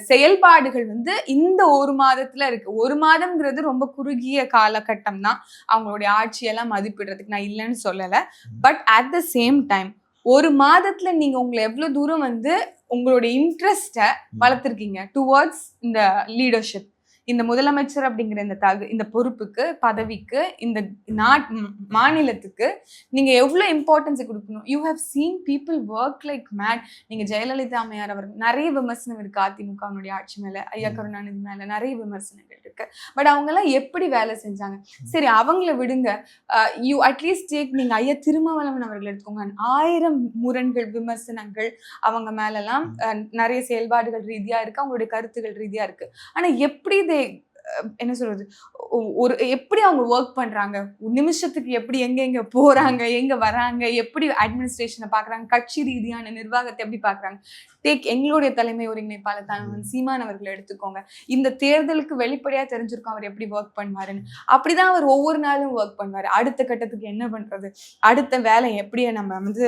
செயல்பாடுகள் வந்து இந்த 1 மாதத்துல இருக்கு. 1 மாதம்ங்கிறது ரொம்ப குறுகிய காலகட்டம் தான் அவங்களுடைய ஆட்சியெல்லாம் மதிப்பிடுறதுக்கு, நான் இல்லைன்னு சொல்லல. But at the same time 1 மாதத்துல நீங்க உங்களை எவ்வளவு தூரம் வந்து உங்களுடைய இன்ட்ரெஸ்ட வளர்த்துருக்கீங்க டுவர்ட்ஸ் இந்த லீடர்ஷிப். இந்த முதலமைச்சர் அப்படிங்கிற இந்த பொறுப்புக்கு, பதவிக்கு, இந்த மாநிலத்துக்கு நீங்க எவ்வளவு இம்பார்ட்டன்ஸ் கொடுக்கணும். You have seen people work like mad. நீங்க ஜெயலலிதா அம்மையார் அவர்கள் நிறைய விமர்சனம் இருக்கு அதிமுகவினுடைய ஆட்சி மேல, ஐயா கருணாநிதி மேல நிறைய விமர்சனங்கள் இருக்கு. பட் அவங்க எல்லாம் எப்படி வேலை செஞ்சாங்க? சரி, அவங்கள விடுங்க. யூ அட்லீஸ்ட் டேக், நீங்க ஐயா திருமாவளவன் அவர்கள் எடுத்துக்கோங்க. 1000 முரண்கள், விமர்சனங்கள் அவங்க மேலெல்லாம் நிறைய செயல்பாடுகள் ரீதியா இருக்கு, அவங்களுடைய கருத்துகள் ரீதியா இருக்கு. ஆனா எப்படி என்ன சொல்றது, எப்படி அவங்க ஒர்க் பண்றாங்க, நிமிஷத்துக்கு எப்படி எங்க போறாங்க, எங்க வராங்க, எப்படி அட்மினிஸ்ட்ரேஷனை பாக்குறாங்க, கட்சி ரீதியான நிர்வாகத்தை எப்படி பாக்குறாங்க. டேக் எங்களுடைய தலைமை ஒருங்கிணைப்பாளர் தான் சீமான் அவர்களை எடுத்துக்கோங்க. இந்த தேர்தலுக்கு வெளிப்படையா தெரிஞ்சிருக்கும் அவர் எப்படி ஒர்க் பண்ணுவாருன்னு. அப்படிதான் அவர் ஒவ்வொரு நாளும் ஒர்க் பண்ணுவாரு. அடுத்த கட்டத்துக்கு என்ன பண்றது, அடுத்த வேலை எப்படி நம்ம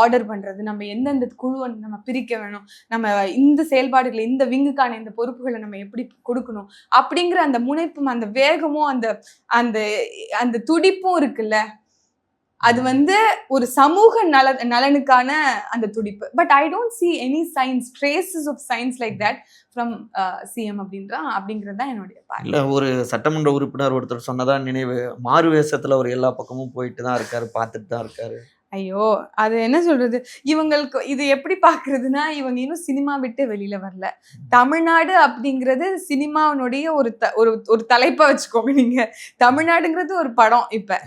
ஆர்டர் பண்றது, நம்ம எந்தெந்த குழுவை நம்ம பிரிக்க வேணும், நம்ம இந்த செயல்பாடுகளை, இந்த விங்குக்கான இந்த பொறுப்புகளை நம்ம எப்படி கொடுக்கணும் அப்படிங்கிற அந்த முனைப்பும் அந்த வேகமும் அந்த துடிப்பும் இருக்குல்ல, அது ஒரு சமூக நலனுக்கான அந்த துடிப்பு. But I don't see any signs, traces of signs like that from CM அப்படிங்கிறது தான் என்னுடைய பார்வை. இல்ல, ஒரு சட்டமன்ற உறுப்பினர் ஒருத்தர் சொன்னதா நினைவு, மாறு வேஷத்துல அவர் எல்லா பக்கமும் போயிட்டு தான் இருக்காரு, பார்த்துட்டு தான் இருக்காரு. ஐயோ, அது என்ன சொல்றது, இவங்களுக்கு இது எப்படி பாக்குறதுன்னா, இவங்க இன்னும் சினிமா விட்டு வெளியில வரல. தமிழ்நாடு அப்படிங்கிறது சினிமாவினுடைய ஒரு தலைப்பா வச்சுக்கோங்க நீங்க. தமிழ்நாடுங்கிறது ஒரு படம். இப்ப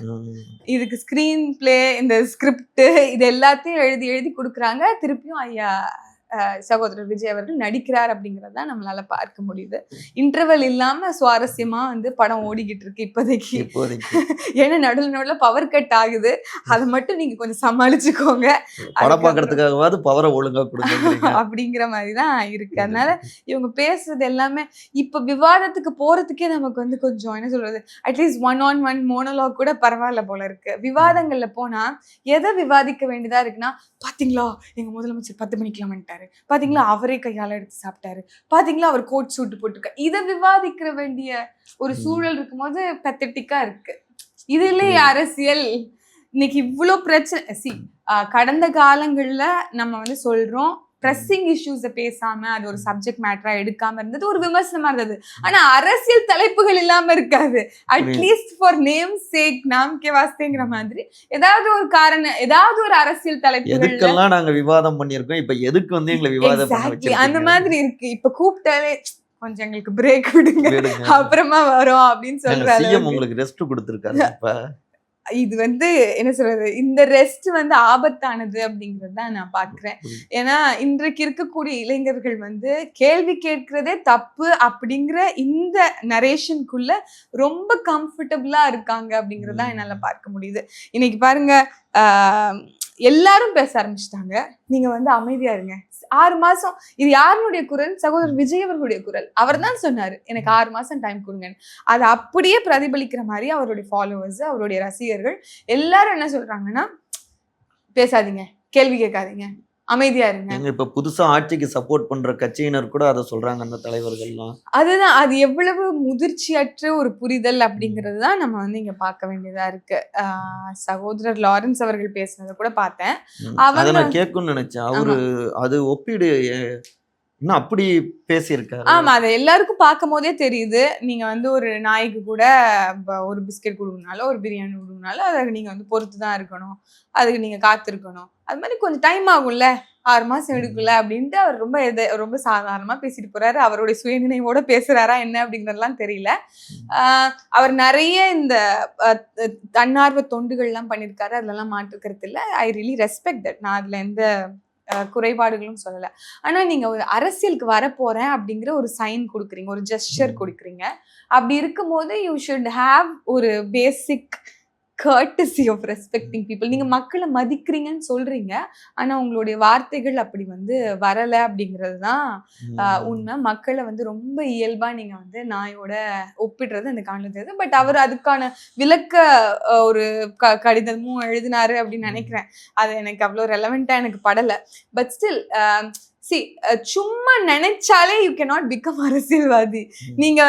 இதுக்கு ஸ்கிரீன் பிளே, இந்த ஸ்கிரிப்ட், இது எல்லாத்தையும் எழுதி கொடுக்குறாங்க. திருப்பியும் ஐயா சகோதரர் விஜய் அவர்கள் நடிக்கிறார் அப்படிங்கறத நம்மளால பார்க்க முடியுது. இன்டர்வல் இல்லாம சுவாரஸ்யமா படம் ஓடிக்கிட்டு இருக்கு இப்போதைக்கு. ஏன்னா நடுவுல பவர் கட் ஆகுது, அதை மட்டும் நீங்க கொஞ்சம் சமாளிச்சுக்கோங்க. படம் பார்க்கறதுக்காகவாது பவரை ஒழுங்கா கொடுங்க அப்படிங்கிற மாதிரிதான் இருக்கு. அதனால இவங்க பேசுறது எல்லாமே இப்ப விவாதத்துக்கு போறதுக்கே நமக்கு கொஞ்சம் என்ன சொல்றது, அட்லீஸ்ட் 1-on-1 மோனோலாக் கூட பரவாயில்ல போல இருக்கு. விவாதங்கள்ல போனா எதை விவாதிக்க வேண்டியதா இருக்குன்னா, பாத்தீங்களா எங்க முதலமைச்சர் 10 மணிக்கெல்லாம் வந்துட்டாரு, பாத்தீங்களா அவரே கையால எடுத்து சாப்பிட்டாரு, பாத்தீங்களா அவர் கோட் சூட்டு போட்டுருக்க, இதை விவாதிக்கிற வேண்டிய ஒரு சூழல் இருக்கும்போது பெத்தட்டிக்கா இருக்கு. இதுல அரசியல் இன்னைக்கு இவ்வளவு பிரச்சனை. கடந்த காலங்கள்ல நம்ம சொல்றோம், ப்ரெஸ்ஸிங் இஷ்யூஸை பேசாம அது ஒரு சப்ஜெக்ட் மேட்டரா எடுக்காம இருந்தது ஒரு விமர்சனமா இருந்தது. ஆனா அரசியல் தலைப்புகள் இல்லாம இருக்காது. அட்லீஸ்ட் ஃபார் நேம் சேக், நாம் கே வாஸ்தேங்கிற மாதிரி ஏதாவது ஒரு காரணம், ஏதாவது ஒரு அரசியல் தலைப்புகள்லாம் நாங்க விவாதம் பண்ணியிருக்கோம். இப்ப எதுக்கு எங்களை விவாதம் பண்ண வச்சிருக்கீங்க அந்த மாதிரி இருக்கு. இப்ப கூப்பிட்டாலே கொஞ்சம் எங்களுக்கு பிரேக் விடுங்க, அப்புறமா வரும் அப்படின்னு சொல்றாங்க. உங்களுக்கு ரெஸ்ட் கொடுத்துருக்காரு. இப்ப இது என்ன சொல்றது, இந்த ரெஸ்ட் ஆபத்தானது அப்படிங்கறது தான் நான் பாக்குறேன். ஏன்னா இன்றைக்கு இருக்கக்கூடிய இளைஞர்கள் கேள்வி கேட்கிறதே தப்பு அப்படிங்கிற இந்த நரேஷனுக்குள்ள ரொம்ப கம்ஃபர்டபுளா இருக்காங்க அப்படிங்கறதா என்னால பார்க்க முடியுது. இன்னைக்கு பாருங்க, எல்லாரும் பேச ஆரம்பிச்சிட்டாங்க, நீங்க அமைதியா இருங்க. 6 மாசம், இது யாருடைய குரல்? சகோதரர் விஜய் அவர்களுடைய குரல். அவர் தான் சொன்னாரு எனக்கு 6 மாசம் டைம் கொடுங்க. அது அப்படியே பிரதிபலிக்கிற மாதிரி அவருடைய ஃபாலோவர்ஸ், அவருடைய ரசிகர்கள் எல்லாரும் என்ன சொல்றாங்கன்னா, பேசாதீங்க, கேள்வி கேட்காதீங்க, அமைதியா இருங்க. இப்ப புதுசா ஆட்சிக்கு சப்போர்ட் பண்ற கட்சியினர் கூட அதை சொல்றாங்க, அந்த தலைவர்கள்லாம். அதுதான், அது எவ்வளவு முதிர்ச்சியற்ற ஒரு புரிதல் அப்படிங்கிறது தான் நம்ம இங்க பார்க்க வேண்டியதா இருக்கு. சகோதரர் லாரன்ஸ் அவர்கள் பேசுனதை கூட பார்த்தேன். அதை நான் கேட்கணும்னு நினைச்சேன். அவரு அது ஒப்பீடு இன்னும் அப்படி பேசியிருக்காரு. ஆமா, அதை எல்லாருக்கும் பார்க்கும் போதே தெரியுது. நீங்க ஒரு நாய்க்கு கூட ஒரு பிஸ்கெட் கொடுக்கணும்னாலும், ஒரு பிரியாணி கொடுக்கணும்னாலும் அதை நீங்க பொறுத்துதான் இருக்கணும், அதுக்கு நீங்க காத்திருக்கணும். அது மாதிரி கொஞ்சம் டைம் ஆகும்ல, 6 மாசம் எடுக்கல அப்படின்ட்டு அவர் ரொம்ப சாதாரணமா பேசிட்டு போறாரு. அவருடைய சுயநினைவோட பேசுறாரா என்ன அப்படிங்கறதெல்லாம் தெரியல. அவர் நிறைய இந்த தன்னார்வ தொண்டுகள்லாம் பண்ணியிருக்காரு, அதெல்லாம் மாற்றுக்கிறது இல்லை. I really respect that. நான் அதுல எந்த குறைபாடுகளும் சொல்லல. ஆனா நீங்க ஒரு அரசியலுக்கு வரப்போறேன் அப்படிங்கிற ஒரு சைன் கொடுக்குறீங்க, ஒரு ஜெஸ்டர் கொடுக்குறீங்க. அப்படி இருக்கும்போது யூ ஷுட் ஹாவ் ஒரு பேசிக் courtesy of respecting people. நீங்க மக்களை மதிக்கிறீங்கன்னு சொல்றீங்க, ஆனா உங்களுடைய வார்த்தைகள் அப்படி வரல அப்படிங்கிறது தான் உண்மை. மக்களை ரொம்ப இயல்பா நீங்க நாயோட ஒப்பிடுறது அந்த காணொலி தெரியுது. பட் அவர் அதுக்கான விளக்க ஒரு கடிதமும் எழுதினாரு அப்படின்னு நினைக்கிறேன். அது எனக்கு அவ்வளோ ரெலவெண்டா எனக்கு படலை. பட் ஸ்டில் சும்மா நினைச்சாலே யூ கேனாட் பிகம் அரசியல்வாதி. நீங்க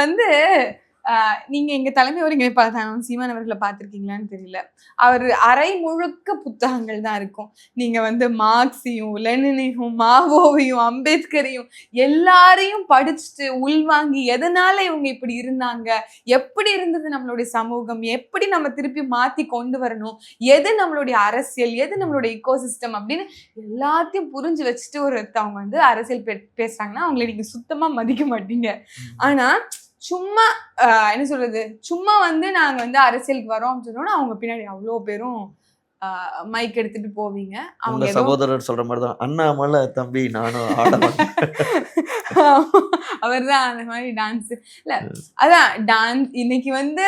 நீங்க எங்க தலைமை ஒருங்கிணைப்பாளர் சீமான் அவர்களை பார்த்திருக்கீங்களான்னு தெரியல. அவர் அரை முழுக்க புத்தகங்கள் தான் இருக்கும். நீங்க வந்து மார்க்ஸையும் லெனினையும் மாவோவையும் அம்பேத்கரையும் எல்லாரையும் படிச்சுட்டு உள்வாங்கி எதனால இவங்க இப்படி இருந்தாங்க, எப்படி இருந்தது நம்மளுடைய சமூகம், எப்படி நம்ம திருப்பி மாத்தி கொண்டு வரணும், எது நம்மளுடைய அரசியல், எது நம்மளுடைய இக்கோசிஸ்டம் அப்படின்னு எல்லாத்தையும் புரிஞ்சு வச்சுட்டு ஒருத்தவங்க வந்து அரசியல் பேசுறாங்கன்னா அவங்களை நீங்க சுத்தமா மதிக்க மாட்டீங்க. ஆனா சும்மா என்ன சொல்றது, சும்மா வந்து நாங்க வந்து அரசியலுக்கு வரோம் அப்படின்னு சொன்னோம்னா அவங்க பின்னாடி அவ்வளோ பேரும் மைக் எடுத்துட்டு போவீங்க. அவங்க சகோதரர் சொல்ற மாதிரிதான், அண்ணாமலை தம்பி நானும் ஆடலாம். அவர்தான் அந்த மாதிரி டான்ஸ் இல்ல, அதான் டான்ஸ். இன்னைக்கு வந்து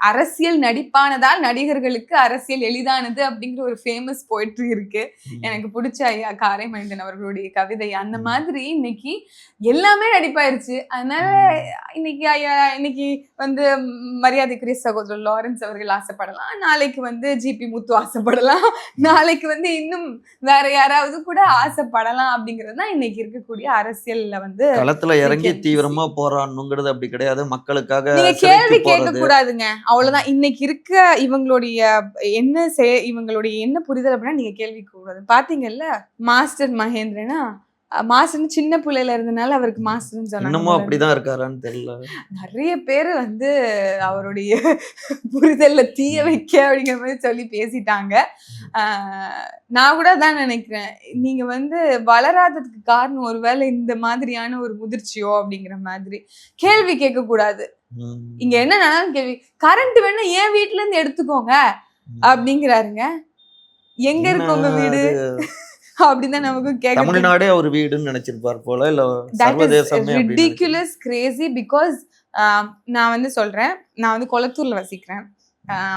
அரசியல் நடிப்பானதால் நடிகர்களுக்கு அரசியல் எளிதானது அப்படிங்கிற ஒரு ஃபேமஸ் போயிட்டு இருக்கு. எனக்கு பிடிச்ச ஐயா காரை மனிதன் அவர்களுடைய கவிதை அந்த மாதிரி இன்னைக்கு எல்லாமே நடிப்பாயிருச்சு. அதனால இன்னைக்கு வந்து மரியாதைக்குரிய சகோதரர் லாரன்ஸ் அவர்கள் ஆசைப்படலாம், நாளைக்கு வந்து ஜிபி முத்து ஆசைப்படலாம், நாளைக்கு வந்து இன்னும் வேற யாராவது கூட ஆசைப்படலாம். அப்படிங்கிறது தான் இன்னைக்கு இருக்கக்கூடிய அரசியல்ல வந்து களத்துல இறங்கி தீவிரமா போராடணுங்கிறது அப்படி கிடையாது. மக்களுக்காக நீங்க கேள்வி கேட்க கூடாதுங்க, அவ்வளவுதான். இன்னைக்கு இருக்க இவங்களுடைய என்ன புரிதல் அப்படின்னா நீங்க கேள்வி கூடாது. பாத்தீங்கல்ல மாஸ்டர் மகேந்திரனா, மாஸ்டர் சின்ன பிள்ளையில இருந்தனால அவருக்கு மாஸ்டர்னு சொன்னாங்க. இன்னமும் அப்படிதான் இருக்காரான்னு தெரியல. நிறைய பேர் வந்து அவருடைய புரிதல்ல தீய வைக்க அப்படிங்கிற மாதிரி சொல்லி பேசிட்டாங்க. நான் கூட தான் நினைக்கிறேன், நீங்க வந்து வளராததுக்கு காரணம் ஒருவேளை இந்த மாதிரியான ஒரு முதிர்ச்சியோ அப்படிங்கிற மாதிரி. கேள்வி கேட்க கூடாது. இங்க என்ன கேள்வி, கரண்ட் வேணா என் வீட்டுல இருந்து எடுத்துக்கோங்க அப்படிங்கிறாருங்க. எங்க இருக்கு உங்க வீடு அப்படிதான் நமக்கு கேட்க. தமிழ்நாடே ஒரு வீடுன்னு நினைச்சிருப்பார் போல, இல்ல சர்வதேசமே ridiculous crazy. because நான் வந்து சொல்றேன், நான் வந்து கொளத்தூர்ல வசிக்கிறேன்.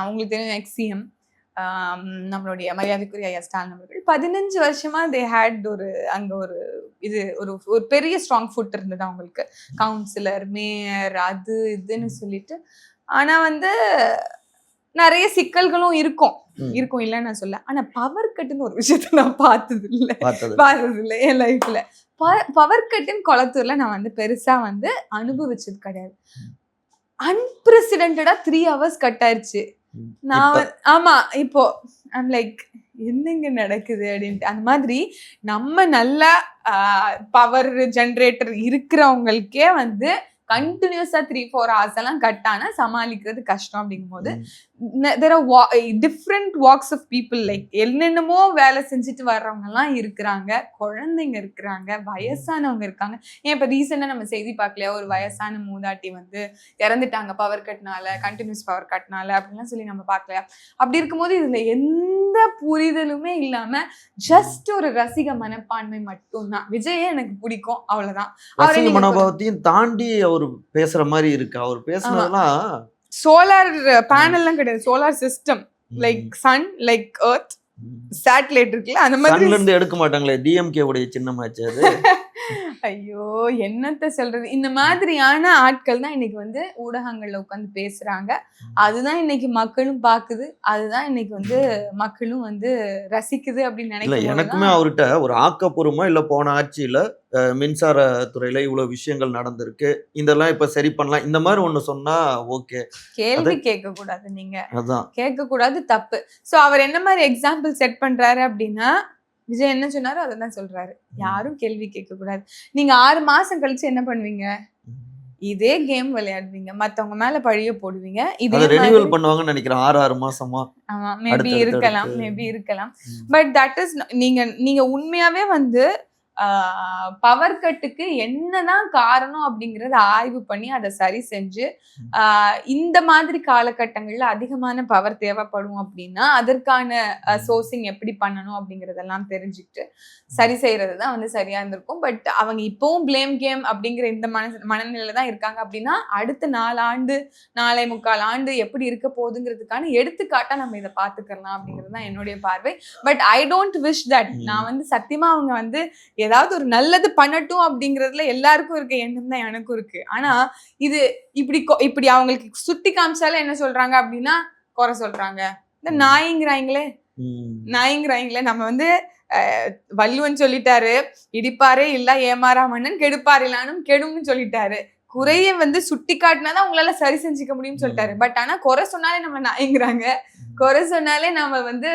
உங்களுக்கு தெரியும் எக்ஸிஎம் நம்மளுடைய மரியாதைக்குரிய ஐயா ஸ்டாலின் அவர்கள் 15 வருஷமா தே ஹேட் அங்க ஒரு பெரிய ஸ்ட்ராங் ஃபுட் இருந்தது அவங்களுக்கு, கவுன்சிலர் மேயர் அது இதுன்னு சொல்லிட்டு. ஆனா வந்து நிறைய சிக்கல்களும் இருக்கும் இல்லைன்னு நான் சொல்ல. ஆனா பவர் கட்டுன்னு ஒரு விஷயத்த நான் பார்த்தது இல்லை என் லைஃப்ல. பவர் கட்டுன்னு கொளத்தூர்ல நான் வந்து பெருசா வந்து அனுபவிச்சது கிடையாது. அன்பிரசிடென்டா 3 hours கட் ஆயிடுச்சு. ஆமா, இப்போ ஐம் லைக் என்னங்க நடக்குது அப்படின்ட்டு. அந்த மாதிரி நம்ம நல்ல பவர் ஜென்ரேட்டர் இருக்கிறவங்களுக்கே வந்து கண்டினியூஸா 3-4 hours எல்லாம் கட்டானா சமாளிக்கிறது கஷ்டம். அப்படிங்கும் போது there are different walks of people, like என்னென்னமோ வேலை செஞ்சுட்டு வர்றவங்க எல்லாம் இருக்கிறாங்க, குழந்தைங்க இருக்கிறாங்க, வயசானவங்க இருக்காங்க. ஏன் இப்ப ரீசெண்டா நம்ம செய்தி பார்க்கலையா, ஒரு வயசான மூதாட்டி வந்து இறந்துட்டாங்க பவர் கட்னால, கண்டினியூஸ் பவர் கட்னால அப்படின்லாம் சொல்லி நம்ம பார்க்கலையா? அப்படி இருக்கும்போது இதுல எந்த புரிதலுமே இல்லாம ஜஸ்ட் ஒரு ரசிக மனப்பான்மை மட்டும்தான். விஜயே எனக்கு பிடிக்கும், அவ்வளவுதான். ரசிக மனோபாவத்தையும் தாண்டி அவர் பேசுற மாதிரி இருக்கு. அவர் பேசுனதெல்லாம் சோலார் பேனல்லாம் கிடையாது, solar system, like sun, like earth, satellite இருக்குல்ல, அந்த மாதிரி இருந்து எடுக்க மாட்டாங்களே. டிஎம்கே உடைய சின்னமாச்சு அது. ஐயோ என்னத்த சொல்றது, இந்த மாதிரியான ஆட்கள் தான் இன்னைக்கு வந்து ஊடகங்கள்ல உட்காந்து பேசுறாங்க. அதுதான் இன்னைக்கு மக்களும் பாக்குது, அதுதான் இன்னைக்கு வந்து மக்களும் வந்து ரசிக்குது அப்படின்னு நினைக்கிறேன். எனக்குமே அவர்கிட்ட ஒரு ஆக்கப்பூர்வமா இல்ல போன ஆட்சியில மின்சார துறையில இவ்வளவு விஷயங்கள் நடந்திருக்கு, இதெல்லாம் இப்ப சரி பண்ணலாம், இந்த மாதிரி ஒண்ணு சொன்னா ஓகே. கேள்வி கேட்க கூடாது, நீங்க கேட்க கூடாது, தப்பு. சோ அவர் என்ன மாதிரி எக்ஸாம்பிள் செட் பண்றாரு அப்படின்னா, விஜய் என்ன சொன்னாரோ அதான் சொல்றாரு, யாரும் கேள்வி கேட்க கூடாது. நீங்க 6 மாசம் கழிச்சு என்ன பண்ணுவீங்க? இதே கேம் விளையாடுவீங்க, மத்தவங்க மேல பழிய போடுவீங்க, இதே ரெனியூவல் பண்ணுவாங்கன்னு நினைக்கிறேன். 6 மாசமா. ஆமா, மேபி இருக்கலாம். பட் தட் இஸ், நீங்க உண்மையாவே வந்து பவர் கட்டுக்கு என்னதான் காரணம் அப்படிங்கறத ஆய்வு பண்ணி அதை சரி செஞ்சு, இந்த மாதிரி காலகட்டங்கள்ல அதிகமான பவர் தேவைப்படும் அப்படின்னா அதற்கான சோர்சிங் எப்படி பண்ணணும் அப்படிங்கறதெல்லாம் தெரிஞ்சுக்கிட்டு சரி செய்யறதுதான் வந்து சரியா இருந்திருக்கும். பட் அவங்க இப்பவும் பிளேம் கேம் அப்படிங்கிற இந்த மனநிலையில தான் இருக்காங்க. அப்படின்னா அடுத்த 4 ஆண்டு 4.25 ஆண்டு எப்படி இருக்க போகுதுங்கிறதுக்கான எடுத்துக்காட்டா நம்ம இதை பாத்துக்கலாம் அப்படிங்கிறது தான் என்னுடைய பார்வை. But I don't wish that. நான் வந்து சத்தியமா அவங்க வந்து ஏதாவது ஒரு நல்லது பண்ணட்டும் அப்படிங்கறதுல எல்லாருக்கும் இருக்க எண்ணம் தான் எனக்கும் இருக்கு. ஆனா இது இப்படி அவங்களுக்கு சுட்டி காமிச்சாலே என்ன சொல்றாங்க அப்படின்னா குறை சொல்றாங்க. இந்த நாய்ங்கிறாங்களே. நம்ம வந்து வள்ளுவன் சொல்லிட்டாரு, இடிப்பாரே இல்ல ஏமாறா மன்னன் கெடுப்பார் இல்லானும் கெடும்னு சொல்லிட்டாரு. குறைய வந்து சுட்டி காட்டினாதான் உங்களால சரி செஞ்சுக்க முடியும்னு சொல்லிட்டாரு. பட் ஆனா குறை சொன்னாலே நம்ம நாயங்கிறாங்க, குறை சொன்னாலே நம்ம வந்து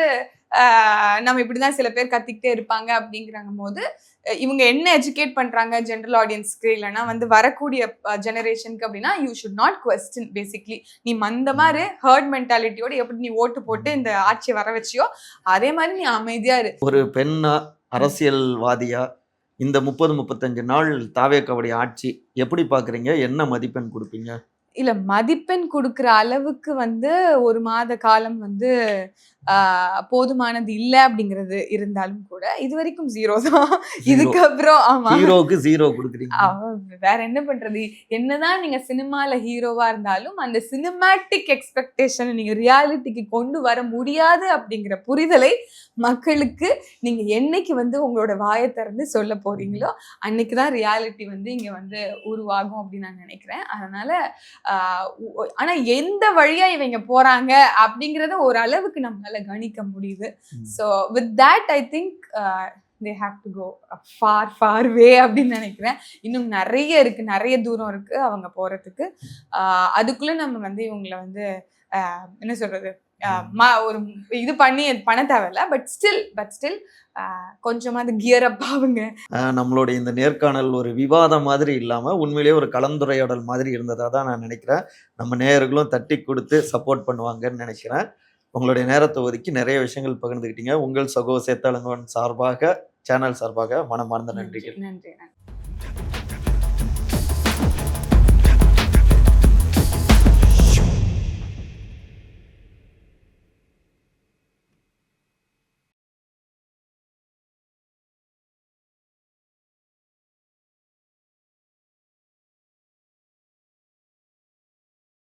நம்ம இப்படிதான் சில பேர் கத்திக்கிட்டே இருப்பாங்க அப்படிங்கிறாங்க போது இவங்க என்ன எஜுகேட் பண்றாங்க ஜென்ரல் ஆடியன்ஸ்க்கு இல்லைன்னா வந்து வரக்கூடிய ஜெனரேஷனுக்கு அப்படின்னா you should not question. Basically நீ அந்த மாதிரி ஹர்ட் மென்டாலிட்டியோட எப்படி நீ ஓட்டு போட்டு இந்த ஆட்சியை வர வச்சியோ அதே மாதிரி நீ அமைதியா இரு. ஒரு பெண்ணா அரசியல்வாதியா இந்த 30-35 நாள் தாவேக்காவுடைய ஆட்சி எப்படி பாக்குறீங்க? என்ன மதிப்பெண் கொடுப்பீங்க? இல்ல மதிப்பெண் கொடுக்குற அளவுக்கு வந்து ஒரு மாத காலம் வந்து போதுமானது இல்ல அப்படிங்கிறது இருந்தாலும் கூட இது வரைக்கும் 0 தான். இதுக்கப்புறம் ஆமா ஹீரோக்கு 0 கொடுக்குறீங்க. வேற என்ன பண்றது? என்னதான் நீங்க சினிமால ஹீரோவா இருந்தாலும் அந்த சினிமாட்டிக் எக்ஸ்பெக்டேஷன் நீங்க ரியாலிட்டிக்கு கொண்டு வர முடியாது அப்படிங்கிற புரிதலை மக்களுக்கு நீங்க என்னைக்கு வந்து உங்களோட வாயை திறந்து சொல்ல போறீங்களோ அன்னைக்குதான் ரியாலிட்டி வந்து இங்க வந்து உருவாகும் அப்படின்னு நான் நினைக்கிறேன். அதனால ஆனா எந்த வழியா இவங்க போறாங்க அப்படிங்கறத ஒரு அளவுக்கு நம்மளால கணிக்க முடியுது. So with that I think they have to go far way அப்படின்னு நினைக்கிறேன். இன்னும் நிறைய இருக்கு, நிறைய தூரம் இருக்கு அவங்க போறதுக்கு. அதுக்குள்ள நம்ம வந்து இவங்களை வந்து என்ன சொல்றது ஒரு இது பண்ண தேவையில்ல. பட் ஸ்டில் கொஞ்சமாவது கியர் அப் ஆகுங்க. நம்மளுடைய இந்த நேர்காணல் ஒரு விவாதம் மாதிரி இல்லாம உண்மையிலேயே ஒரு கலந்துரையாடல் மாதிரி இருந்ததா தான் நான் நினைக்கிறேன். நம்ம நேயர்களும் தட்டி கொடுத்து சப்போர்ட் பண்ணுவாங்கன்னு நினைக்கிறேன். உங்களுடைய நேரத்தை ஒதுக்கி நிறைய விஷயங்கள் பகிர்ந்துக்கிட்டீங்க. உங்கள் சகோ சேத்தாளங்கோவன் சார்பாக, சேனல் சார்பாக மனமார்ந்த நன்றிகள். நன்றி.